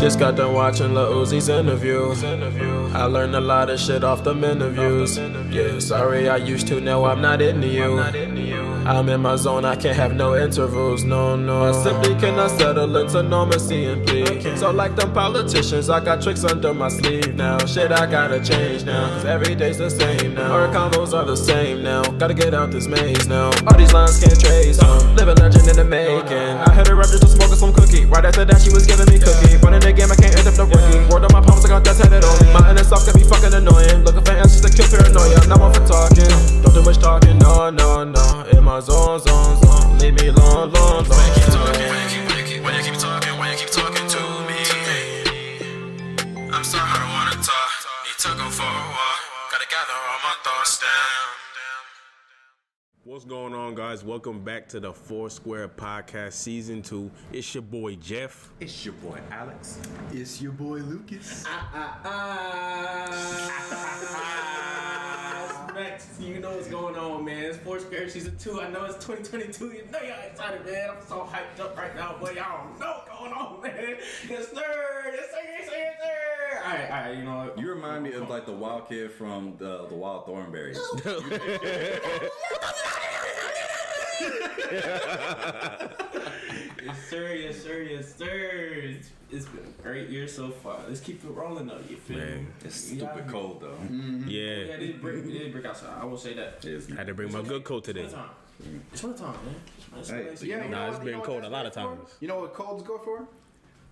Just got done watching Lil Uzi's interview. I learned a lot of shit off them interviews. Yeah, sorry I used to, now I'm not into you. I'm in my zone, I can't have no intervals, no. I simply cannot settle into normalcy and plead. So like them politicians, I got tricks under my sleeve now. Shit, I gotta change now, cause every day's the same now. Our combos are the same now, gotta get out this maze now. All these lines can't trace, living legend in the making. I had her up just smoking some cookie. Right after that she was giving me cookie. Running the game, I can't end up no rookie. Word on my palms, I got that tatted on me. My inner self can be fucking annoying. Looking for answers to kill paranoia. Not one for talking, don't do much talking, no. In my zone. Leave me alone. When you keep talking, when you keep talking to me. I'm sorry, I don't wanna talk. Need to go for a walk. Gotta gather all my thoughts down. What's going on, guys? Welcome back to the Four Square Podcast Season 2. It's your boy Jeff. It's your boy Alex. It's your boy Lucas. You know what's going on, man. It's Four Square Season 2. I know it's 2022. You know y'all excited, man. I'm so hyped up right now, boy. Y'all don't know what's going on, man. Yes, sir. Yes, sir. All right. You know what? You remind me of like the wild kid from the Wild Thornberries. Yes, sir. It's been a great year so far. Let's keep it rolling though. You feel me? It's stupid cold though. Mm-hmm. Yeah, it did break outside. I will say that. I had to bring my good coat today. It's wintertime, man. It's been cold a lot of times. You know what cold's good for?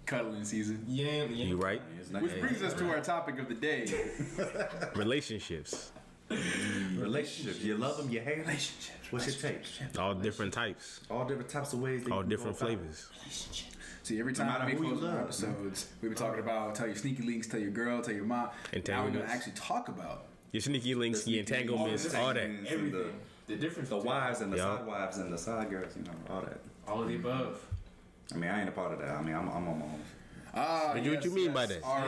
Cuddling season. Yeah. You right? Which brings us to our topic of the day. Relationships. You love them, you hate relationships. What's your take? All different types. All different types of ways. All different flavors. See, every time we close our episodes, we be talking about tell your sneaky links, tell your girl, tell your mom. Now we're gonna actually talk about your sneaky links, your entanglements, all that. Everything. The difference. The wives and the side wives and the side girls, you know, all that. All of the above. I mean, I ain't a part of that. I mean, I'm on my own. What you mean by that? I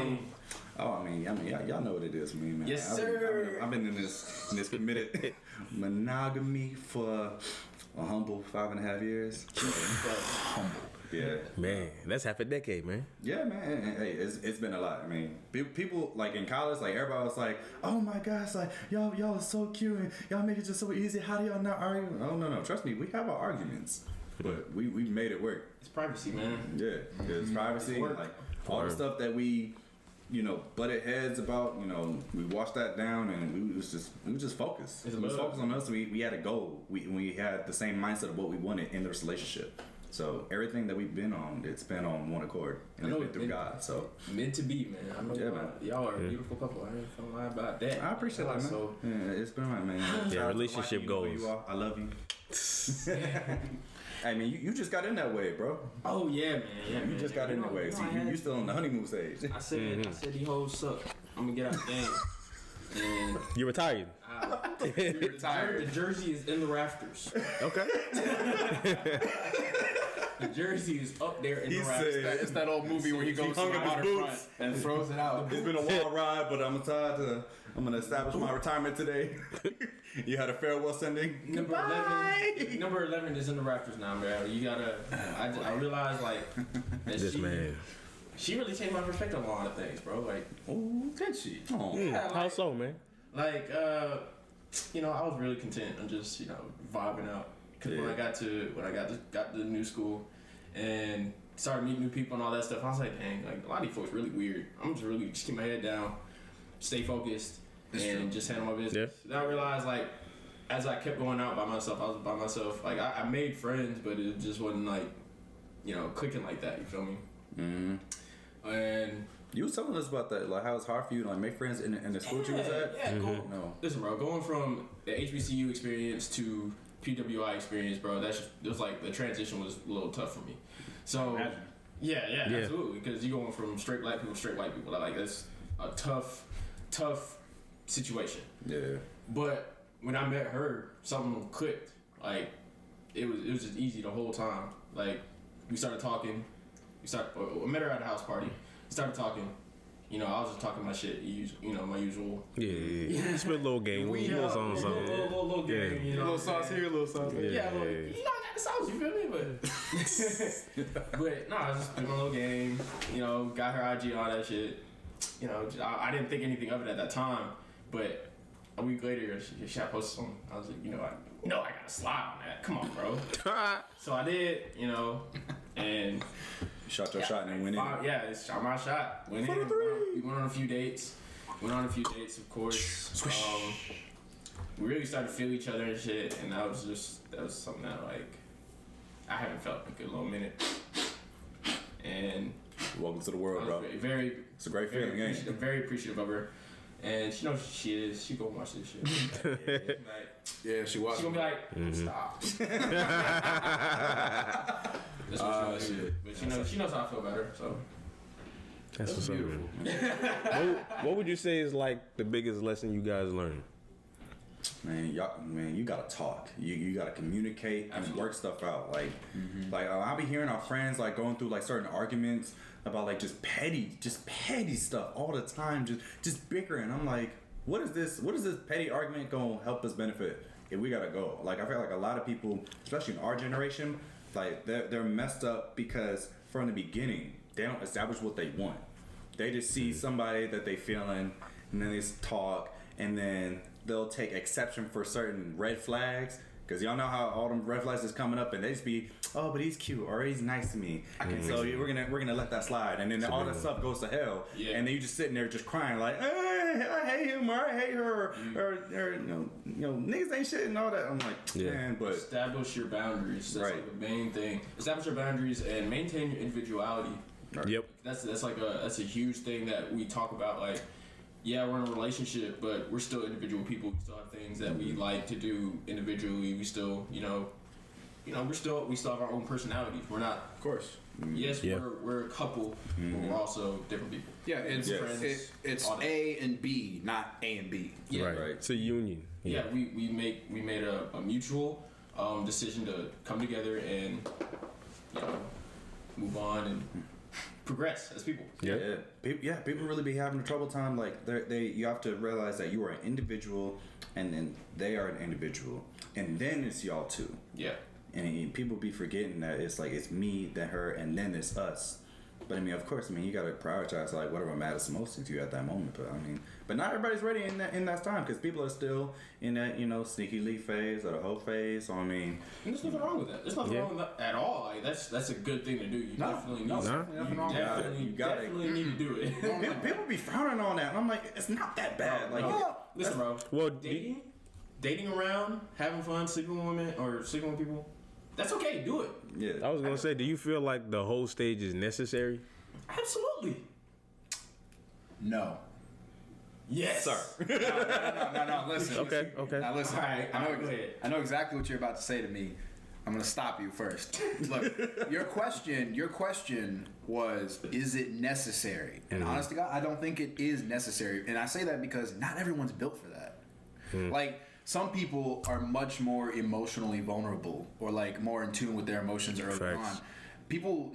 mean, y'all know what it is for me, man. Yes, sir. I've been in this committed monogamy for a humble 5.5 years. Humble. Yeah. Man, that's half a decade, man. Yeah, man. Hey, it's been a lot. I mean, people like in college, like everybody was like, "Oh my gosh, like y'all are so cute and y'all make it just so easy. How do y'all not argue?" Oh no, trust me, we have our arguments, but we made it work. It's privacy, man. Yeah, it's privacy. Like all the stuff that we, butted heads about. We washed that down and we was just focused. We was focused on us. We had a goal. We had the same mindset of what we wanted in this relationship. So everything that we've been on, it's been on one accord, and it's been through God. So meant to be, man. I know man. Y'all are a beautiful couple. I ain't gonna lie about that. I appreciate that, man. So it's been right, man. Yeah, relationship goals. I love you. I mean, you just got in that way, bro. Oh yeah, man. Yeah, you just got in that way. See, you still on the honeymoon stage. I said these hoes suck. I'm gonna get out the game. And you retired. You're retired. The jersey is in the rafters. Okay. The jersey is up there in the rafters. It's that old movie where he goes to the waterfront and throws it out. It's been a wild ride, but I'm gonna establish my retirement today. You had a farewell sending. Number 11 is in the rafters now, man. You gotta. I realized that man. She really changed my perspective on a lot of things, bro. Like, oh, did she? Oh, yeah, how so, man? Like, I was really content and just, vibing out. Cause when I got to the new school and started meeting new people and all that stuff, I was like, dang, like a lot of these folks really weird. I'm just keep my head down, stay focused, and just handle my business. Yeah. Then I realized, like, as I kept going out by myself, I was by myself. Like, I made friends, but it just wasn't like, clicking like that. You feel me? Mm-hmm. And you was telling us about that, like how it's hard for you to like make friends in the school you was at. Yeah, listen, bro, going from the HBCU experience to PWI experience, bro, it was like the transition was a little tough for me. So yeah, absolutely, because you're going from straight black people to straight white people. Like that's a tough situation. Yeah. But when I met her, something clicked. Like it was just easy the whole time. Like we started talking. I met her at a house party. We started talking. you know, I was just talking my shit, you know, my usual. Yeah. Spit a little game, little song, something. Little game, you know. Little sauce here, little sauce there. Yeah, you know, I got the sauce, you feel me? But no, I was just playing my little game, you know, got her IG, all that shit. You know, I didn't think anything of it at that time, but a week later, she had posted something. I was like, I gotta slide on that. Come on, bro. So I did, you know, and shot your shot and went in. Yeah, shot my shot. Went in. We went on a few dates. Of course. We really started to feel each other and shit, and that was something that like I haven't felt in a good little minute. And welcome to the world, bro. It's a great feeling, ain't it? I'm very appreciative of her. And she knows who she is. She gonna watch this shit. Yeah, she watched. She gonna be like, stop. That's what she knows. But she knows how I feel about her. So that's what's beautiful. What would you say is like the biggest lesson you guys learned? Man, you gotta talk. You gotta communicate and work stuff out. Like, I'll be hearing our friends like going through like certain arguments about like just petty stuff all the time, just bickering. I'm like, what is this petty argument gonna help us benefit if we gotta go? Like, I feel like a lot of people, especially in our generation, like they're messed up because from the beginning they don't establish what they want. They just see somebody that they feeling, and then they just talk, and then they'll take exception for certain red flags. Because y'all know how all them red flags is coming up, and they just be, oh, but he's cute, or he's nice to me. So we're gonna let that slide, and then all that stuff goes to hell. Yeah. And then you just sitting there just crying like, hey, I hate him, or I hate her, or niggas ain't shit and all that. I'm like, man, but establish your boundaries. That's like the main thing. Establish your boundaries and maintain your individuality. Right. Yep. That's a huge thing that we talk about. Like, yeah, we're in a relationship, but we're still individual people. We still have things that we like to do individually. We still, we still have our own personalities. We're not, of course. Yes, we're a couple, but we're also different people. Yeah, it's A and B, not A and B. Yeah, right. It's a union. Yeah, we made a mutual decision to come together and move on and progress as people. People really be having a trouble time. Like you have to realize that you are an individual, and then they are an individual, and then it's y'all too. Yeah. And people be forgetting that it's like it's me, then her, and then it's us. But I mean, of course, you gotta prioritize like whatever matters most to you at that moment. But not everybody's ready in that time, because people are still in that sneaky leak phase or the hoe phase. So and there's nothing wrong with that. There's nothing wrong with that at all. Like that's a good thing to do. You definitely need to do it. People be frowning on that, and I'm like, it's not that bad. Listen, bro. Well, dating around, having fun, sleeping with women or sleeping with people. That's okay. Do it. Yeah. I was gonna say, do you feel like the whole stage is necessary? Absolutely. No. Yes. Sir. No. Listen. Okay. Now listen. All right, I know exactly what you're about to say to me. I'm gonna stop you first. Look, your question was, is it necessary? And honest to God, I don't think it is necessary. And I say that because not everyone's built for that. Like, some people are much more emotionally vulnerable, or like more in tune with their emotions early on.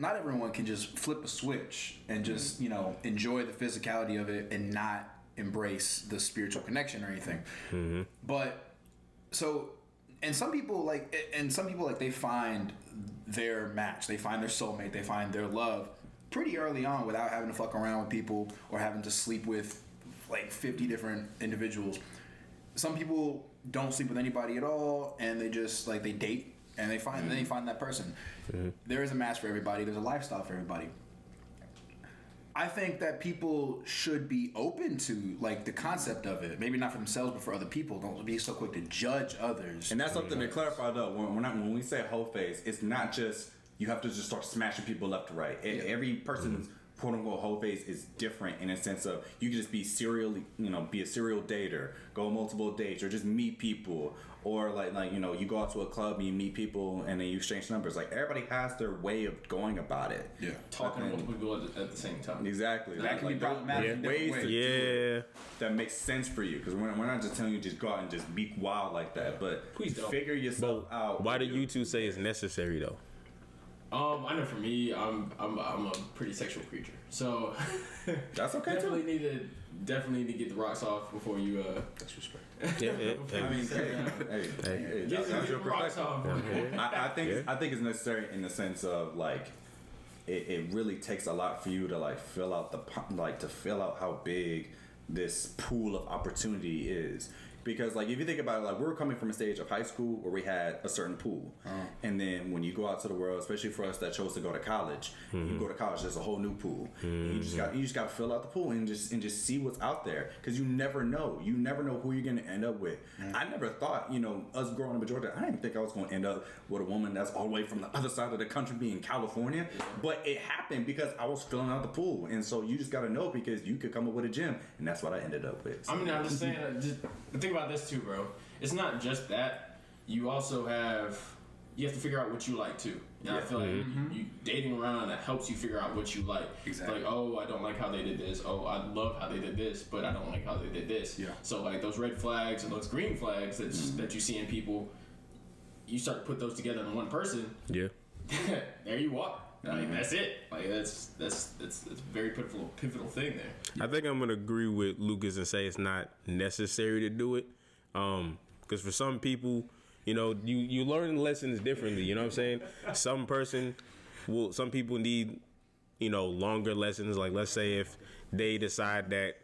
Not everyone can just flip a switch and just, enjoy the physicality of it and not embrace the spiritual connection or anything. Mm-hmm. But some people they find their match, they find their soulmate, they find their love pretty early on without having to fuck around with people or having to sleep with like 50 different individuals. Some people don't sleep with anybody at all, and they just they date and they find that person. Mm-hmm. There is a match for everybody. There's a lifestyle for everybody. I think that people should be open to the concept of it. Maybe not for themselves, but for other people. Don't be so quick to judge others. And that's something to clarify though. When we say whole phase, it's not just you have to just start smashing people left to right. Every person's quote unquote whole phase is different in a sense of you can just be be a serial dater, go multiple dates, or just meet people, or you go out to a club and you meet people and then you exchange numbers. Like, everybody has their way of going about it. Yeah, talking to multiple people at the same time. Exactly. That can be problematic. Ways that makes sense for you, because we're not just telling you just go out and just be wild like that, but please figure yourself out. Why do you two say it's necessary though? I know for me, I'm a pretty sexual creature, so that's okay. Definitely need to get the rocks off before you. That's respect. Yeah. I mean, hey, that's your perspective. I think it's necessary in the sense of like, it really takes a lot for you to like fill out how big this pool of opportunity is. Because like if you think about it, like we were coming from a stage of high school where we had a certain pool, and then when you go out to the world, especially for us that chose to go to college, you go to college, there's a whole new pool. You just got to fill out the pool and just see what's out there, because you never know who you're gonna end up with. I never thought, us growing up in Georgia, I didn't think I was gonna end up with a woman that's all the way from the other side of the country, being California, but it happened because I was filling out the pool, and so you just got to know, because you could come up with a gem, and that's what I ended up with. So. I mean, I'm just saying, think about this too, bro. It's not just that. You also have to figure out what you like too. And I feel like you dating around, that helps you figure out what you like. Exactly. Like, oh, I don't like how they did this. Oh, I love how they did this, but I don't like how they did this. Yeah. So like those red flags and those green flags that you see in people, you start to put those together in one person. Yeah. There you are. Like that's it. Like that's a very pivotal thing there. I think I'm gonna agree with Lucas and say it's not necessary to do it, because for some people, you learn lessons differently. You know what I'm saying? Some people need, longer lessons. Like let's say if they decide that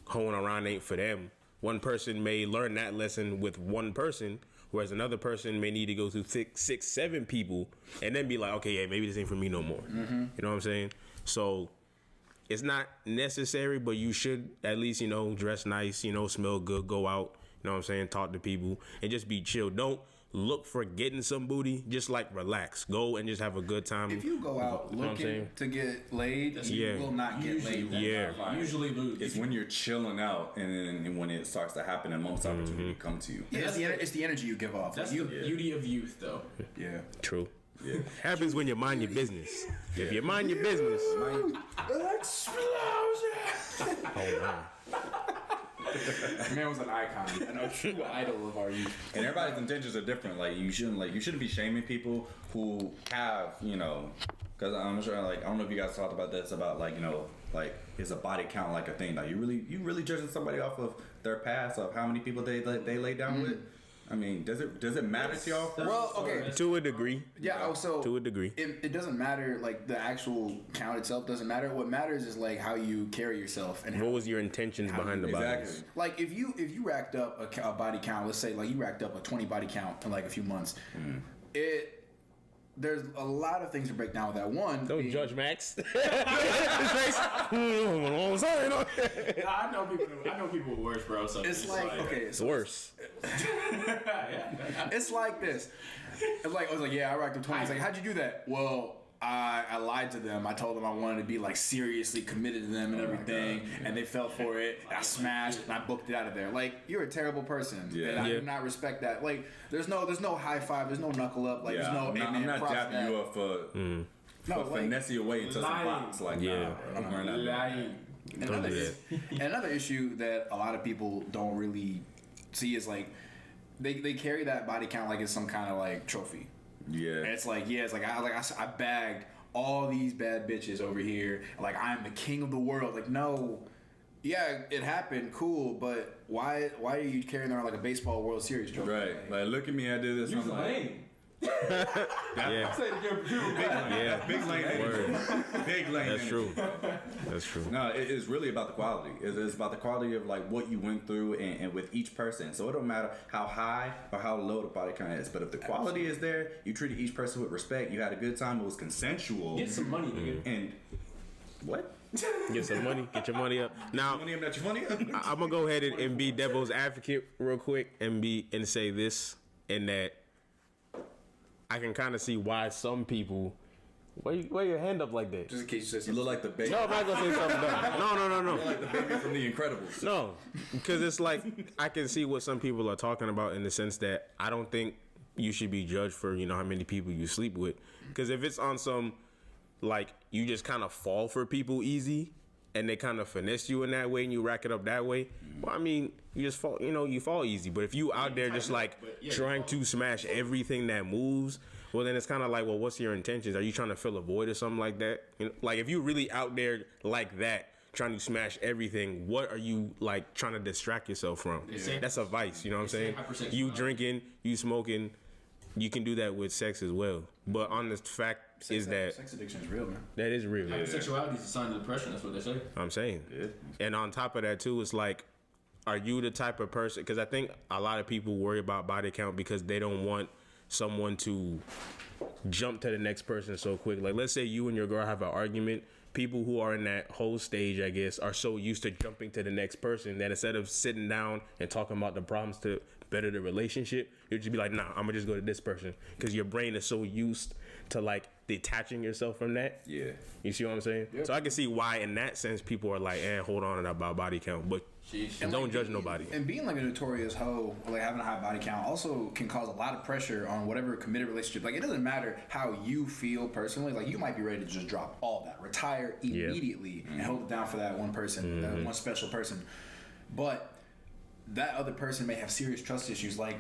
hoeing around ain't for them, one person may learn that lesson with one person, whereas another person may need to go through 6, 7 people and then be like, okay, yeah, maybe this ain't for me no more. You know what I'm saying? So it's not necessary, but you should at least, dress nice, smell good, go out, you know what I'm saying, talk to people, and just be chill. Don't look for getting some booty. Just like relax. Go and just have a good time. If you go out looking to get laid, you will not get laid. Usually lose. It's when you're chilling out, and then when it starts to happen, and most opportunity come to you. Yeah, it's the energy you give off. That's the beauty of youth, though. Yeah. True. Yeah. Happens when you mind your business. If you mind your business. Explosion! Hold on. The man was an icon and a true idol of our youth. And everybody's intentions are different. Like you shouldn't be shaming people who have, because I'm sure, like, I don't know if you guys talked about this, about like, like, is a body count like a thing? Like you really judging somebody off of their past, of how many people they lay down with? I mean, does it matter to y'all? Well, okay. To a degree. Yeah, also to a degree. It doesn't matter, like the actual count itself doesn't matter. What matters is like how you carry yourself and what was your intentions behind the body. Exactly. Like if you racked up a body count, let's say like you racked up a 20 body count in like a few months, there's a lot of things to break down with that. One, don't judge Max. I know people worse, bro. So it's like okay, it's worse. It's like this. It's like I was like, yeah, I racked up 20. It's like, how'd you do that? Well, I lied to them. I told them I wanted to be like seriously committed to them and everything, and they fell for it. And I smashed and I booked it out of there. Like, you're a terrible person, and I do not respect that. Like, there's no high five, there's no knuckle up, like there's no. I'm not dapping you up for finesse your way into some box. Like, I'm wearing that. Another issue that a lot of people don't really see is like they carry that body count like it's some kind of like trophy. Yeah, and it's like I bagged all these bad bitches over here. Like I'm the king of the world. Like no, yeah, it happened, cool, but why are you carrying around like a baseball World Series trophy? Right, like look at me, I did this. I'm like, yeah. Big lane. Big lane. That's true. That's true. No, it's really about the quality. It's about the quality of like what you went through and with each person. So it don't matter how high or how low the body count is, but if the quality is there, you treated each person with respect. You had a good time. It was consensual. Get some money, nigga. And what? Get some money. Get your money up. Now, I'm gonna go ahead and be devil's advocate real quick and say this, and that I can kind of see why some people. Why your hand up like that? Just in case you say something. You look like the baby. No, I'm not gonna say something dumb. No. You look like the baby from The Incredibles. No, because it's like I can see what some people are talking about in the sense that I don't think you should be judged for how many people you sleep with. Because if it's on some like you just kind of fall for people easy and they kind of finesse you in that way and you rack it up that way, well, I mean, you just fall, you fall easy. But if you out there just like trying to smash everything that moves, Well, then it's kind of like, well, what's your intentions? Are you trying to fill a void or something like that? You know, like if you really out there like that, trying to smash everything, what are you like trying to distract yourself from? Yeah. That's a vice, you know what I'm saying? You drinking, you smoking, you can do that with sex as well. But on the fact is that sex addiction is real, man. that is real. Hypersexuality is a sign of depression. That's what they say. I'm saying. Yeah. And on top of that too, it's like, are you the type of person? Because I think a lot of people worry about body count because they don't want someone to jump to the next person so quick. Like, let's say you and your girl have an argument. People who are in that whole stage, I guess, are so used to jumping to the next person that instead of sitting down and talking about the problems to better the relationship, you just be like, nah, I'm gonna just go to this person, because your brain is so used to like detaching yourself from that. Yeah. You see what I'm saying? Yep. So I can see why, in that sense, people are like, hold on about body count, but don't judge nobody. And being like a notorious hoe, or like having a high body count, also can cause a lot of pressure on whatever committed relationship. Like, it doesn't matter how you feel personally. Like, you might be ready to just drop all that, retire immediately, and hold it down for that one person, that one special person. But that other person may have serious trust issues. Like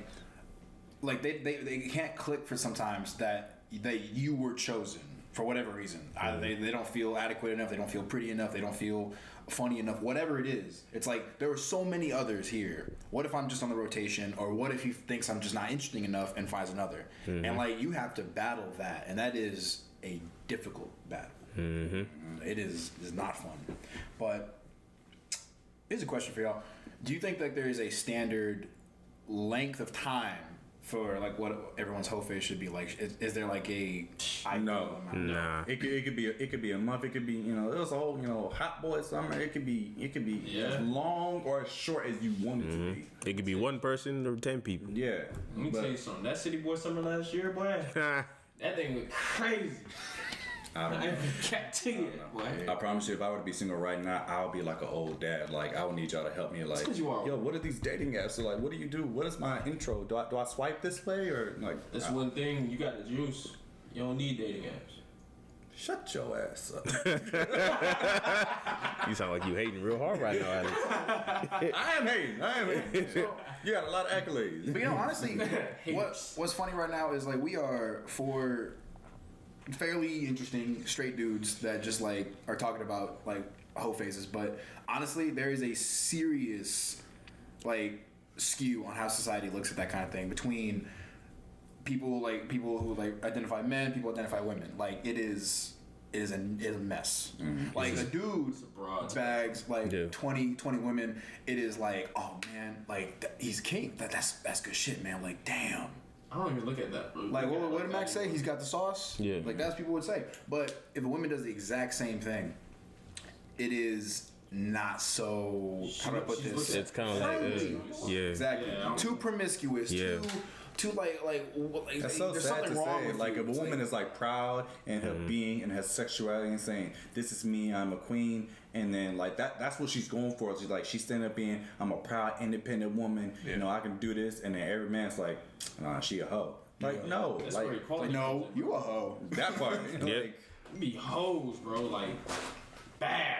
they can't click for sometimes that you were chosen for whatever reason. Either they don't feel adequate enough, they don't feel pretty enough, they don't feel funny enough, whatever it is. It's like, there are so many others here. What if I'm just on the rotation? Or what if he thinks I'm just not interesting enough and finds another? And like, you have to battle that, and that is a difficult battle. It is not fun. But here's a question for y'all. Do you think like there is a standard length of time for like what everyone's whole face should be like? Is there like a No. Nah. It could be a month. It could be, it was a whole hot boy summer. It could be as long or as short as you want it to be. It could be one person or 10 people. Yeah. Let me tell you something. That City Boy summer last year, boy, that thing went crazy. I don't know. Boy. I promise you, if I were to be single right now, I'll be like an old dad. Like, I would need y'all to help me. Like, you are. Yo, what are these dating apps? So like, what do you do? What is my intro? Do I swipe this way or like? That's one thing. You got the juice. You don't need dating apps. Shut your ass up. You sound like you hating real hard right now, Alex. I am hating. You got a lot of accolades. But honestly, what's funny right now is like, we are four fairly interesting straight dudes that just like are talking about like whole phases, but honestly, there is a serious like skew on how society looks at that kind of thing between people who like identify men, people identify women. Like, it is a mess. Like, a dude bags like 20 women. It is like, oh man, like he's king. That's good shit, man. Like, damn. I don't even look at that. Like, what did Max say? He's got the sauce? Yeah. Like, that's what people would say. But if a woman does the exact same thing, it is not so, how do I put this? It's kind of like, yeah. Exactly. Yeah, too promiscuous, too like That's so there's sad something to wrong say. with Like, you. if a woman is like proud in her being and her sexuality and saying, "This is me, I'm a queen," and then like that's what she's going for. She's like, she's standing up being, "I'm a proud, independent woman. I can do this," and then every man's like, "Nah, she a hoe." Like, no, That's where equality no, comes in. you a hoe. that part. Yep. You be hoes, bro. Like, bad.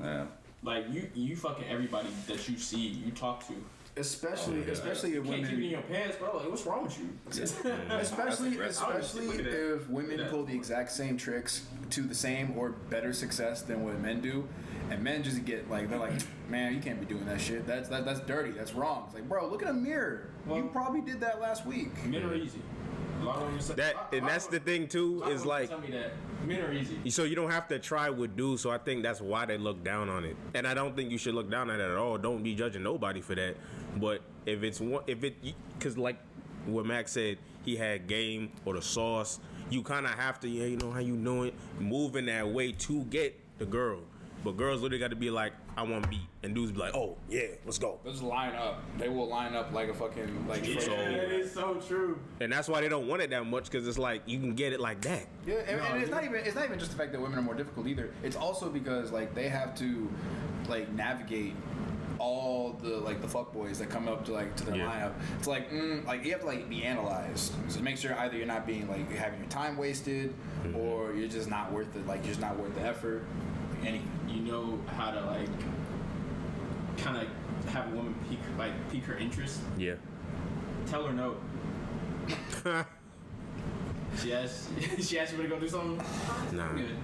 Yeah. Like you fucking everybody that you see, you talk to. Especially if Can't keep it in women, your pants, bro. Like, what's wrong with you? especially Look at that. if women pull the exact same tricks to the same or better success than what men do, and men just get like, they're like, man, you can't be doing that shit. That's dirty. That's wrong. It's like, bro, look in a mirror. You probably did that last week. Men are easy. A lot of women say, And that's the thing too, is like, tell me that men are easy. so you don't have to try with dudes, so I think that's why they look down on it. And I don't think you should look down on it at all. Don't be judging nobody for that. But because like what Max said, he had game or the sauce, you kind of have to, you know how you doing, move in that way to get the girl. But girls literally got to be like, I want beat. And dudes be like, oh, yeah, let's go. They'll just line up. They will line up like a fucking, like, Yeah, that is so true. And that's why they don't want it that much, because it's like, you can get it like that. yeah, and it's not even just the fact that women are more difficult either. It's also because like they have to like navigate all the like the fuckboys that come up to their lineup. It's like like you have to like be analyzed. So make sure either you're not being like having your time wasted, or you're just not worth it. Like, you're just not worth the effort. Anything. You know how to like kind of have a woman pique her interest. Yeah. Tell her no. She asked you to go do something? Nah. I'm good.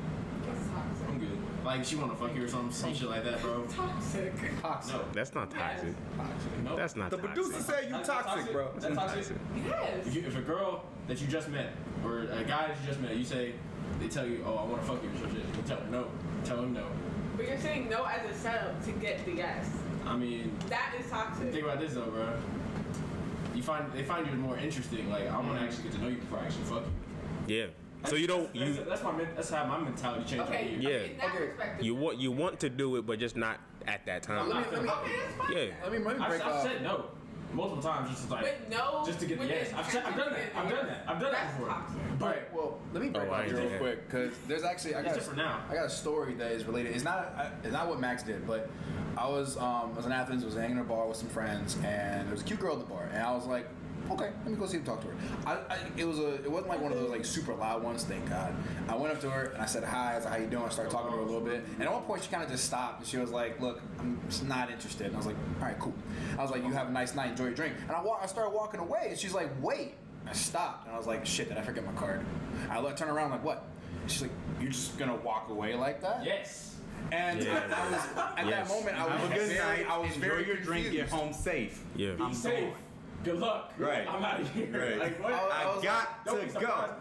I'm good. Like, she want to fuck you or some shit like that, bro. Toxic. No. That's not toxic. No. That's not The toxic. producer said you toxic, bro. Is that toxic? Yes. If a girl that you just met, or a guy that you just met, you say, they tell you, oh, I want to fuck you or some shit, you tell her no. Tell him no. But you're saying no as a setup to get the yes. I mean, That is toxic. think about this though, bro. They find you more interesting. Like, I want to actually get to know you before I actually fuck you. Yeah. So you don't That's how my mentality changed. Okay. Over the years. Yeah. In that Okay. perspective. you want to do it, but just not at that time. Let me Okay, that's fine. Yeah. let me break I've said no multiple times, just like But no. just to get the with yes. I've done that. I've done that That's before. toxic. All right, well, let me break Oh, I up here real did. quick because there's actually I got Except for now. a story that is related. It's not what Max did, but I was in Athens, was hanging in a bar with some friends, and there was a cute girl at the bar, and I was like, okay, let me go see and talk to her. It wasn't like one of those like super loud ones, thank God. I went up to her and I said hi. I was like, how you doing? I started talking to her a little bit, and at one point she kind of just stopped and she was like, look, I'm just not interested. And I was like, all right, cool. I was like, you have a nice night, enjoy your drink. And I started walking away, and she's like, wait. I stopped and I was like, shit, did I forget my card? I turn around like, what? She's like, you're just gonna walk away like that? Yes. And Yeah. I was at that moment, I was Have a good very, night. I was Enjoy very your drink. Get confused. home safe. Yeah. Be safe. Good luck. Right. I'm out of here. Right. Like, what? I was got Don't be to go. surprised.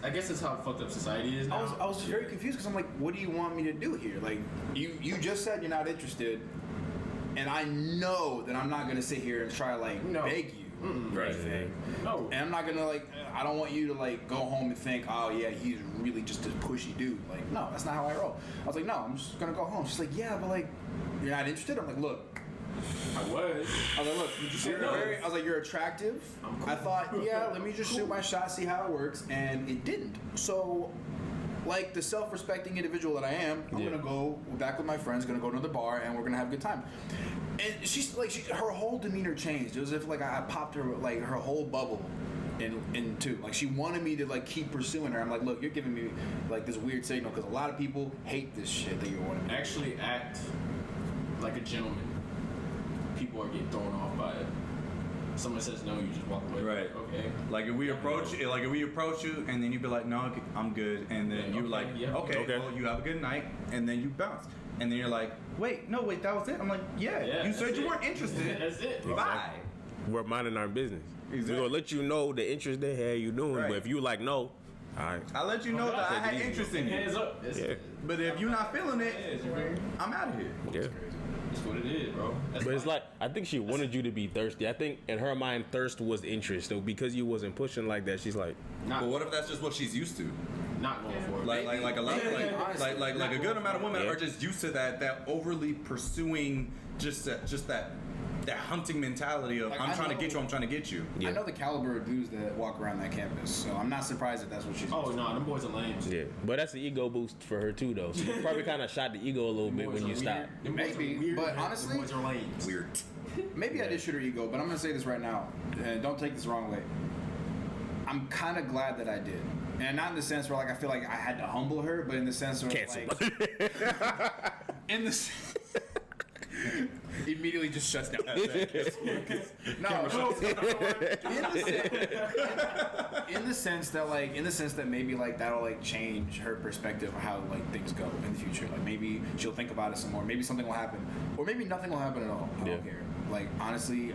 I guess that's how fucked up society is now. I was very confused because I'm like, what do you want me to do here? Like, you just said you're not interested, and I know that I'm not gonna sit here and try to like No. beg you. or Right. anything. No. And I'm not gonna like. I don't want you to like go home and think, oh yeah, he's really just a pushy dude. Like, no, that's not how I roll. I was like, no, I'm just gonna go home. She's like, yeah, but like, you're not interested. I'm like, look. I was. I was like, look, said no. I was like, you're attractive. I'm cool. I thought, yeah, let me just shoot my shot, see how it works, and it didn't. So, like the self-respecting individual that I am, I'm gonna go back with my friends, gonna go to the bar, and we're gonna have a good time. And she's like, her whole demeanor changed. It was as if like I popped her like her whole bubble in two. Like she wanted me to like keep pursuing her. I'm like, look, you're giving me like this weird signal because a lot of people hate this shit that you're wanting me to do. Actually act like a gentleman. People are getting thrown off by it. Someone says no, you just walk away. Right. Okay. Like if we approach you, and then you be like, no, I'm good, and then Yeah, you okay, like, yeah. okay, Okay. well, you have a good night, and then you bounce, and then you're like, wait, that was it. I'm like, yeah, Yeah, you said that's you it. weren't interested. That's it. Bro. Bye. We're minding our business. Exactly. We're gonna let you know the interest they had you doing, Right. but if you like no, all right. I let you know Okay, that I take it had easy. interest in you, Hands up. That's Yeah. but if you're not feeling it, It's what I'm out of here. Yeah. it is, bro. That's But it's fine. like I think she wanted you to be thirsty. I think in her mind, thirst was interest. So because you wasn't pushing like that, she's like, not, But what if that's just what she's used to? not going for it. Like a lot, like a good amount of women Yeah. are just used to that overly pursuing, just that hunting mentality of Like, I'm I trying to know- get you, I'm trying to get you. Yeah. I know the caliber of dudes that walk around that campus, so I'm not surprised that that's what she's. Oh no, them boys are lame. yeah. But that's an ego boost for her too, though. So you probably kind of shot the ego a little bit when you stopped. Maybe, but honestly- them boys are lame. Weird. Maybe I did shoot her ego, but I'm gonna say this right now, and don't take this the wrong way. I'm kind of glad that I did, and not in the sense where like I feel like I had to humble her, but in the sense where Cancel. like in the immediately just shuts down. No, in the sense that maybe like that'll like change her perspective of how like things go in the future. Like maybe she'll think about it some more. Maybe something will happen, or maybe nothing will happen at all. I don't Yeah. care. Like honestly,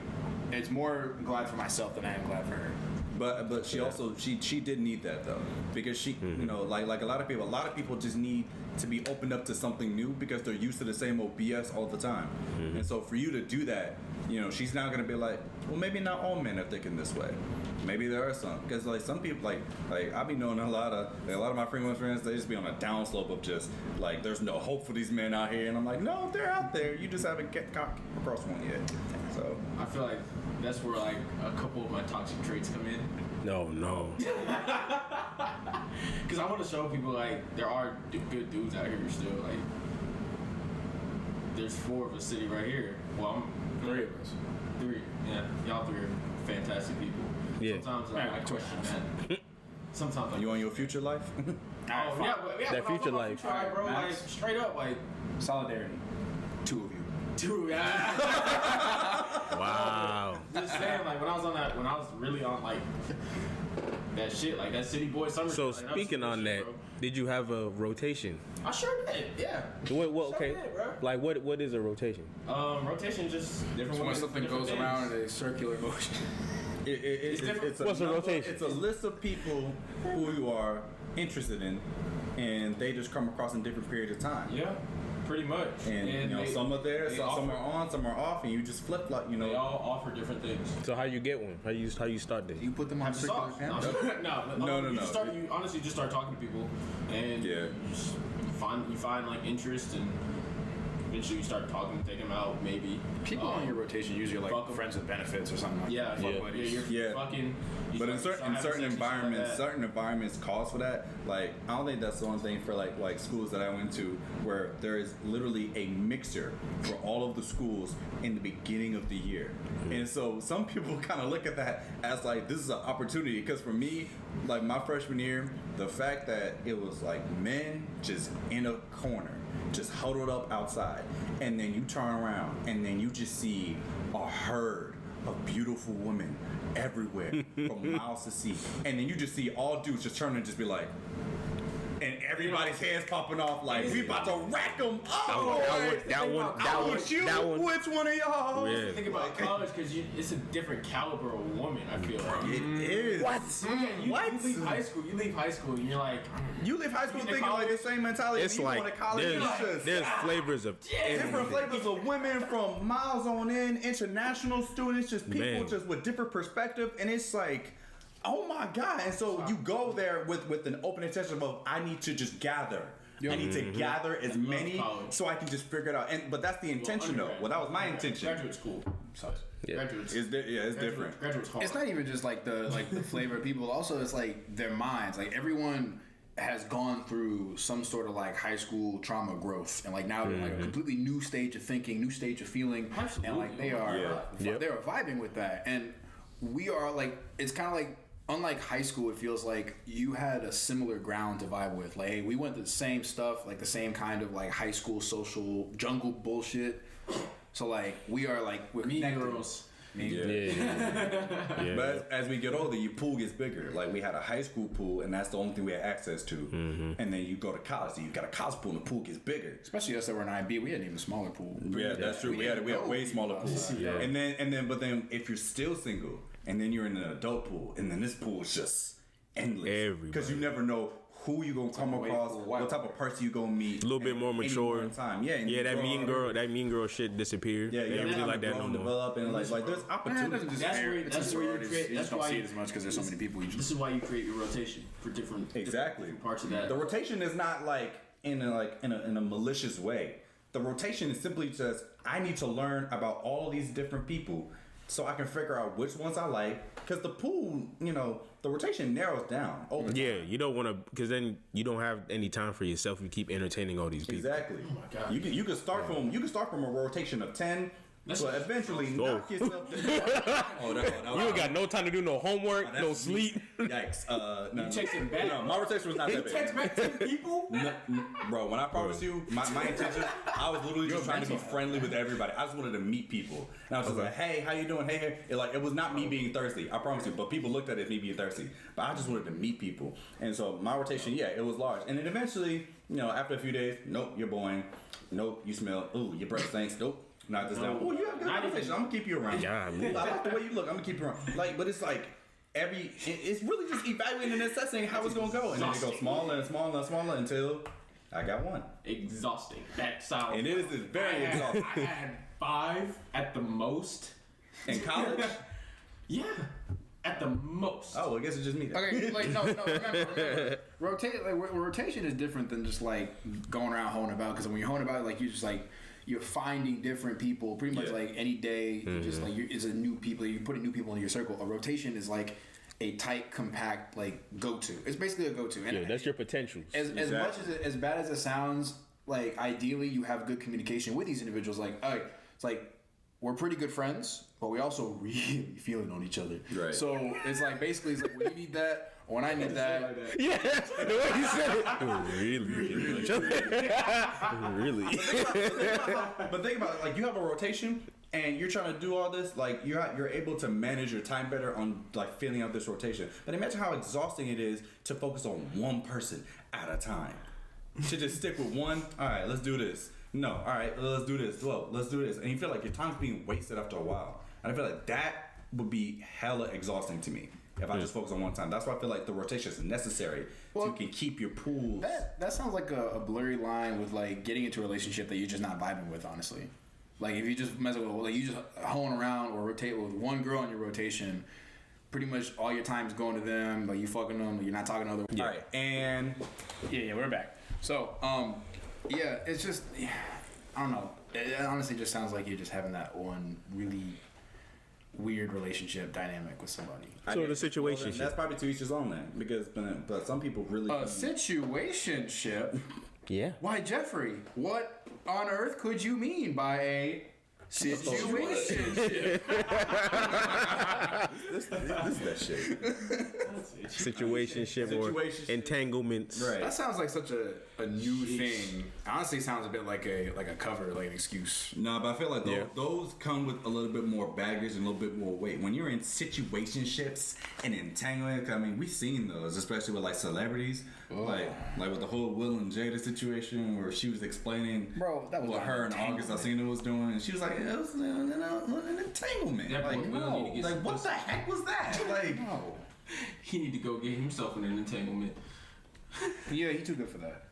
it's more glad for myself than I am glad for her. But she also she did need that though, because she you know like a lot of people just need to be opened up to something new because they're used to the same old BS all the time. And so for you to do that, you know, she's not gonna be like, well, maybe not all men are thinking this way. Maybe there are some, because like some people like I be knowing a lot of my female friends, they just be on a downslope of just like there's no hope for these men out here, and I'm like, no, they're out there. You just haven't come across one yet. So I feel like that's where like a couple of my toxic traits come in. No. Because I want to show people like there are good dudes out here still. Like there's 4 of us sitting right here. Well, I'm 3 of us. 3. Yeah, y'all 3 are fantastic people. Yeah. Sometimes I question that. Sometimes you on your future life? Oh yeah, well, yeah. That when I was future on my life. future life, bro. Like Max. straight up, like Solidarity. 2 of you. dude. Yeah. Wow. Just saying, like when I was really on, like that shit, like that city boy summer. So shit, like, speaking on that, did you have a rotation? I sure did. Yeah. What okay. Sure did, bro. Like what is a rotation? Rotation just different. So when women, something different goes things. around in a circular motion. It's What's a rotation? It's a list of people who you are interested in, and they just come across in different periods of time. Yeah, pretty much. And you know, some are there, they some are offer- on, some are off, and you just flip flop. You They know, all offer different things. So how you get one? How you start this? You put them on Have the circular sauce. camera. No. No. You honestly just start talking to people, and Yeah. you find like interest, and eventually you start talking, take them out, maybe. People on your rotation usually are fuck like 'em. friends with benefits or something like Yeah, that. yeah, Fuck buddies. you're Yeah. fucking. you but in start certain having sex and shit like environments, that. certain environments calls for that. Like I don't think that's the one thing for like schools that I went to where there is literally a mixer for all of the schools in the beginning of the year, and so some people kind of look at that as like this is an opportunity. Because for me, like my freshman year, the fact that it was like men just in a corner, just huddled up outside, and then you turn around and then you just see a herd of beautiful women everywhere from miles to see, and then you just see all dudes just turn and just be like, and everybody's hands popping off like we about to rack them up. That one. Which one of y'all? Yeah. Think about college because it's a different caliber of woman. I feel like. It is. What? You leave high school. You leave high school, and you're like, You leave high school You in thinking like the college? same mentality. It's you like go to college, it's just there's flavors of different flavors of women from miles on in, international students, just people Man. just with different perspective, and it's like, oh my god! And so you go there with an open intention of I need to just gather. I need to gather as many college. so I can just figure it out. But that's the intention though. Well, that was my intention. Graduate school sucks. Yeah. Graduates. It's different. Graduate's hard. It's not even just like the flavor of people. Also, it's like their minds. Like everyone has gone through some sort of like high school trauma growth, and like now they're like a completely new stage of thinking, new stage of feeling, and like they are they are vibing with that. And we are like, it's kind of like, unlike high school, it feels like you had a similar ground to vibe with. Like, hey, we went through the same stuff, like the same kind of like high school social jungle bullshit. So like we are like we're Mean connected. Girls. Yeah. But as we get older, your pool gets bigger. Like we had a high school pool, and that's the only thing we had access to. And then you go to college, so you got a college pool, and the pool gets bigger. Especially us that were in IB, we had an even smaller pool. Yeah, that's true. We had way smaller pools. Yeah. And then if you're still single, and then you're in an adult pool, and then this pool is just endless. Everybody. Because you never know who you gonna come across, what type of person you gonna meet. A little bit more mature. Time. Yeah, and Yeah, you that grow mean girl shit disappeared. Yeah, They yeah, ain't really like that no more. Develop and like there's It opportunities. doesn't just That's fair. where- It's that's just where you sororities. create- You just that's don't why see you- it as much because there's so many people. You This just is why you create your rotation for different Exactly. parts of that. The rotation is not like in a malicious way. The rotation is simply just I need to learn about all these different people so I can figure out which ones I like. Because the pool, the rotation narrows down over time. Yeah, you don't want to, because then you don't have any time for yourself. You keep entertaining all these people. Exactly. Oh my God. You can start from a rotation of 10, but eventually knock yourself down. You ain't got no time to do no homework, no sleep. Yikes. No, You texting back. No, my rotation was not that big. Text back 10 people? Bro, when I promise you, my intention, I was literally just trying to be friendly with everybody. I just wanted to meet people. And I was just like, hey, how you doing? Hey. It was not me being thirsty, I promise you. But people looked at it as me being thirsty. But I just wanted to meet people. And so my rotation, yeah, it was large. And then eventually, after a few days, nope, you're boring. Nope, you smell. Ooh, your breath stinks. Nope. Not this down. Oh, you have good conversation. I'm gonna keep you around. Yeah, I like the way you look. I'm gonna keep you around. But it's like it's really just evaluating and assessing how it's gonna go, and then it goes smaller and smaller and smaller until I got one. Exhausting. That sounds. And it is very exhausting. I had 5 at the most. In college? Yeah, at the most. Oh, well, I guess it's just me. Then. okay. Like no. Remember, rotation is different than just like going around hoeing about. Because when you're hoeing about, like you just like. You're finding different people pretty much like any day. Just like it's a new people. You're putting new people into your circle. A rotation is like a tight, compact like go-to. It's basically a go-to. And Yeah, that's your potentials. as much as bad as it sounds, like ideally you have good communication with these individuals. Like, it's like we're pretty good friends, but we also really feeling on each other. Right. So it's like basically it's like when you need that, or when I need that. Yeah, the way you said it. Really? Really? But think about it. Like you have a rotation, and you're trying to do all this, like you're able to manage your time better on like filling out this rotation. But imagine how exhausting it is to focus on one person at a time. To just stick with one. All right, let's do this. No, all right, let's do this. Well, let's do this. And you feel like your time's being wasted after a while. And I feel like that would be hella exhausting to me if I just focus on one time. That's why I feel like the rotation is necessary so you can keep your pools. That sounds like a blurry line with like getting into a relationship that you're just not vibing with, honestly. Like if you just mess with, like you just hone around or rotate with one girl in your rotation, pretty much all your time is going to them, like you fucking them, you're not talking to other. All right, and yeah, we're back. So, yeah, it's just, I don't know. It honestly just sounds like you're just having that one really weird relationship dynamic with somebody. So the situation. Well, that's probably to each his own then, because but some people really. A situationship. Yeah. Why, Jeffrey? What on earth could you mean by a situationship? This is that shit. Situationship or entanglements. Right. That sounds like such a new thing. Honestly, sounds a bit like a cover, like an excuse. No, but I feel like those come with a little bit more baggage and a little bit more weight. When you're in situationships and entanglement, I mean, we've seen those, especially with like celebrities, like with the whole Will and Jada situation, where she was explaining, that was what her and August Alsina was doing, and she was like, it was an entanglement. That Like, boy Will need to get like some what pussy. the heck was that? Like, No. He need to go get himself in an entanglement. Yeah, he's too good for that.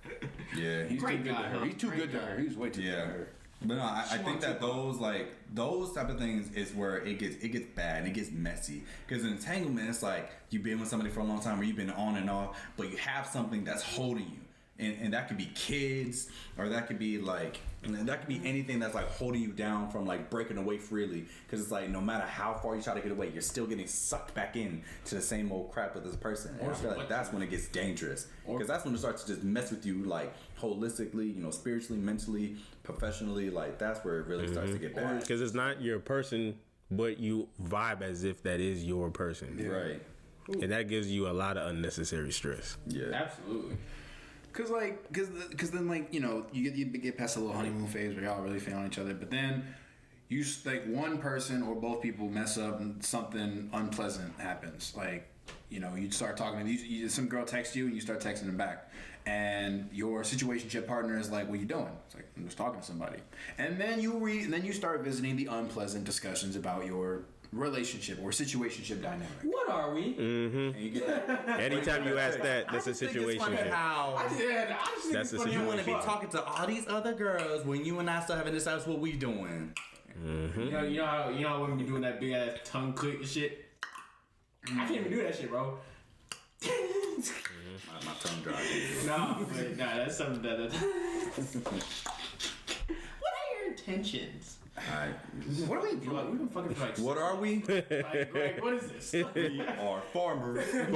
yeah, He's Great too good guy, to her. huh? He's too Great good to guy. her. He's way too good to her. But no, I think wants that to those type of things is where it gets bad and it gets messy. Because an entanglement, it's like you've been with somebody for a long time, or you've been on and off, but you have something that's holding you, and that could be kids, or that could be like, and that could be anything that's like holding you down from like breaking away freely. Because it's like no matter how far you try to get away, you're still getting sucked back in to the same old crap with this person. And I feel like that's when it gets dangerous. Because that's when it starts to just mess with you, like holistically, spiritually, mentally, professionally. Like that's where it really starts to get bad. Because it's not your person, but you vibe as if that is your person. Right. And that gives you a lot of unnecessary stress. Yeah. Absolutely. Cause then you get past the little honeymoon phase where y'all really feeling each other, but then you like one person or both people mess up and something unpleasant happens. Like you start talking to some girl texts you and you start texting them back, and your situationship partner is like, "What are you doing?" It's like, "I'm just talking to somebody," and then you start visiting the unpleasant discussions about your relationship or situationship dynamic. What are we? And you get that. Anytime you ask that, that's a situation. How That's a you want to be situation. talking to all these other girls when you and I still haven't decided what we doing. You know how women be doing that big ass tongue click and shit. I can't even do that shit, bro. My tongue dry. Nah, that's something that. What are your intentions? Alright. What are we We've been fucking for like. What are we? Like, Greg, what is this? We are farmers. But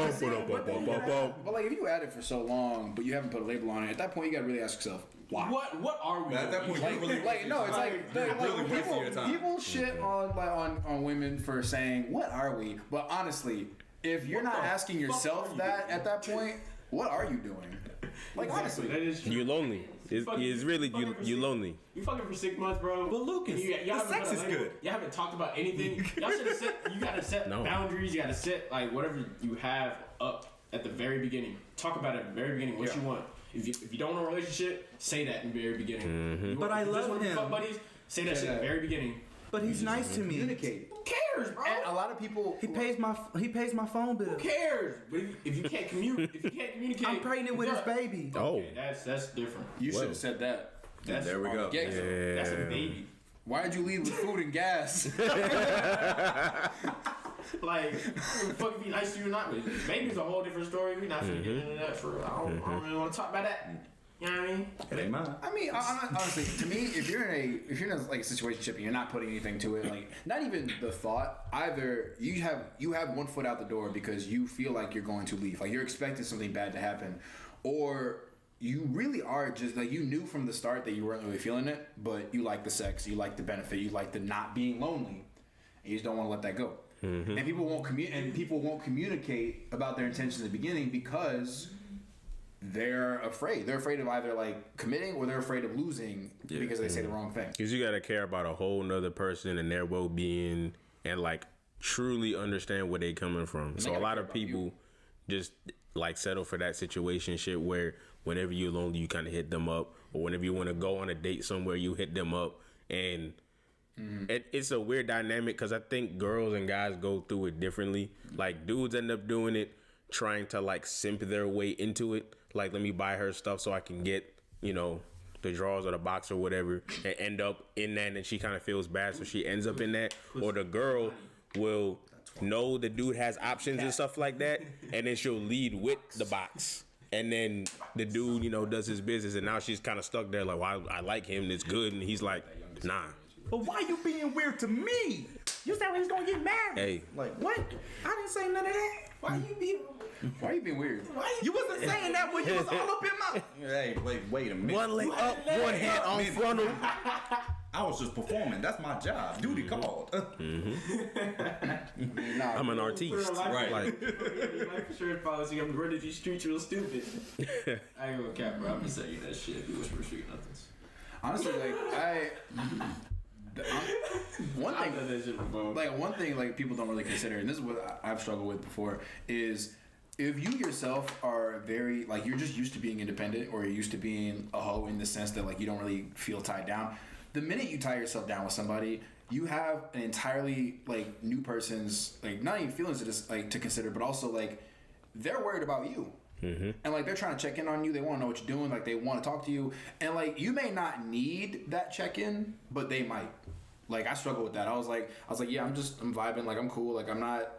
like, if you at it for so long, but you haven't put a label on it, at that point you gotta really ask yourself, why? What are we? At that point, doing? you really Like no, it's like really wasting your time. people shit on women for saying what are we? But honestly, if you're not asking yourself that at that point, what are you doing? Like honestly, that is true. You're lonely. It's really you lonely. You fucking for 6 months, bro. But Lucas, You the haven't sex put a is label. good. You haven't talked about anything. Y'all should have set. You gotta set No. boundaries. You gotta set like whatever you have up at the very beginning. Talk about it at the very beginning. What you want. If you don't want a relationship, say that in the very beginning. You But want- I if you just love want to be him. fuck buddies. Say that shit at the very beginning. But he's nice to me. communicate. Who cares, bro? And a lot of people He pays my phone bill. Who cares? But if you can't communicate, I'm pregnant with his baby. Oh. Okay, that's different. You should have said that. That's there we go. Yeah. That's a baby. Why'd you leave with food and gas? Like, fuck if you nice to you or not. But baby's a whole different story. We not finna get into that for real. I don't really want to talk about that. You know what I mean? It ain't mine. I mean, honestly, to me, if you're in a like a situationship and you're not putting anything to it, like not even the thought, either you have one foot out the door because you feel like you're going to leave, like you're expecting something bad to happen, or you really are just like you knew from the start that you weren't really feeling it, but you like the sex, you like the benefit, you like the not being lonely, and you just don't want to let that go. And people won't communicate about their intentions at the beginning because they're afraid. They're afraid of either like committing or they're afraid of losing because they say the wrong thing. Because you gotta care about a whole nother person and their well-being and like truly understand where they coming from. So a lot of people just like settle for that situationship where whenever you're lonely, you kind of hit them up, or whenever you want to go on a date somewhere, you hit them up, and it's a weird dynamic because I think girls and guys go through it differently. Like dudes end up doing it, trying to like simp their way into it. Like, let me buy her stuff so I can get, you know, the drawers or the box or whatever, and end up in that, and she kind of feels bad, so she ends up in that. Or the girl will know the dude has options and stuff like that, and then she'll lead with the box. And then the dude, you know, does his business, and now she's kind of stuck there like, well, I like him, it's good. And he's like, nah. But why you being weird to me? You said we was gonna get married. Hey. Like, what? I didn't say none of that. Why you being weird? You wasn't saying that when you was all up in my... Hey, wait a minute. One leg up, one hand on frontal. I was just performing. That's my job. Duty called. I'm an artiste. Right. Like, Life insurance policy. I'm running these streets real stupid. I ain't gonna cap, bro. I'm gonna say that shit. You whisper street nothings. Honestly, one thing like people don't really consider, and this is what I've struggled with before, is if you yourself are very like you're just used to being independent, or you're used to being a hoe in the sense that like you don't really feel tied down. The minute you tie yourself down with somebody, you have an entirely like new person's like not even feelings to just like to consider, but also like they're worried about you. Mm-hmm. And like they're trying to check in on you, they want to know what you're doing, like they want to talk to you, and like you may not need that check-in, but they might. Like I struggle with that. I was like, yeah, I'm vibing, like I'm cool, like I'm not,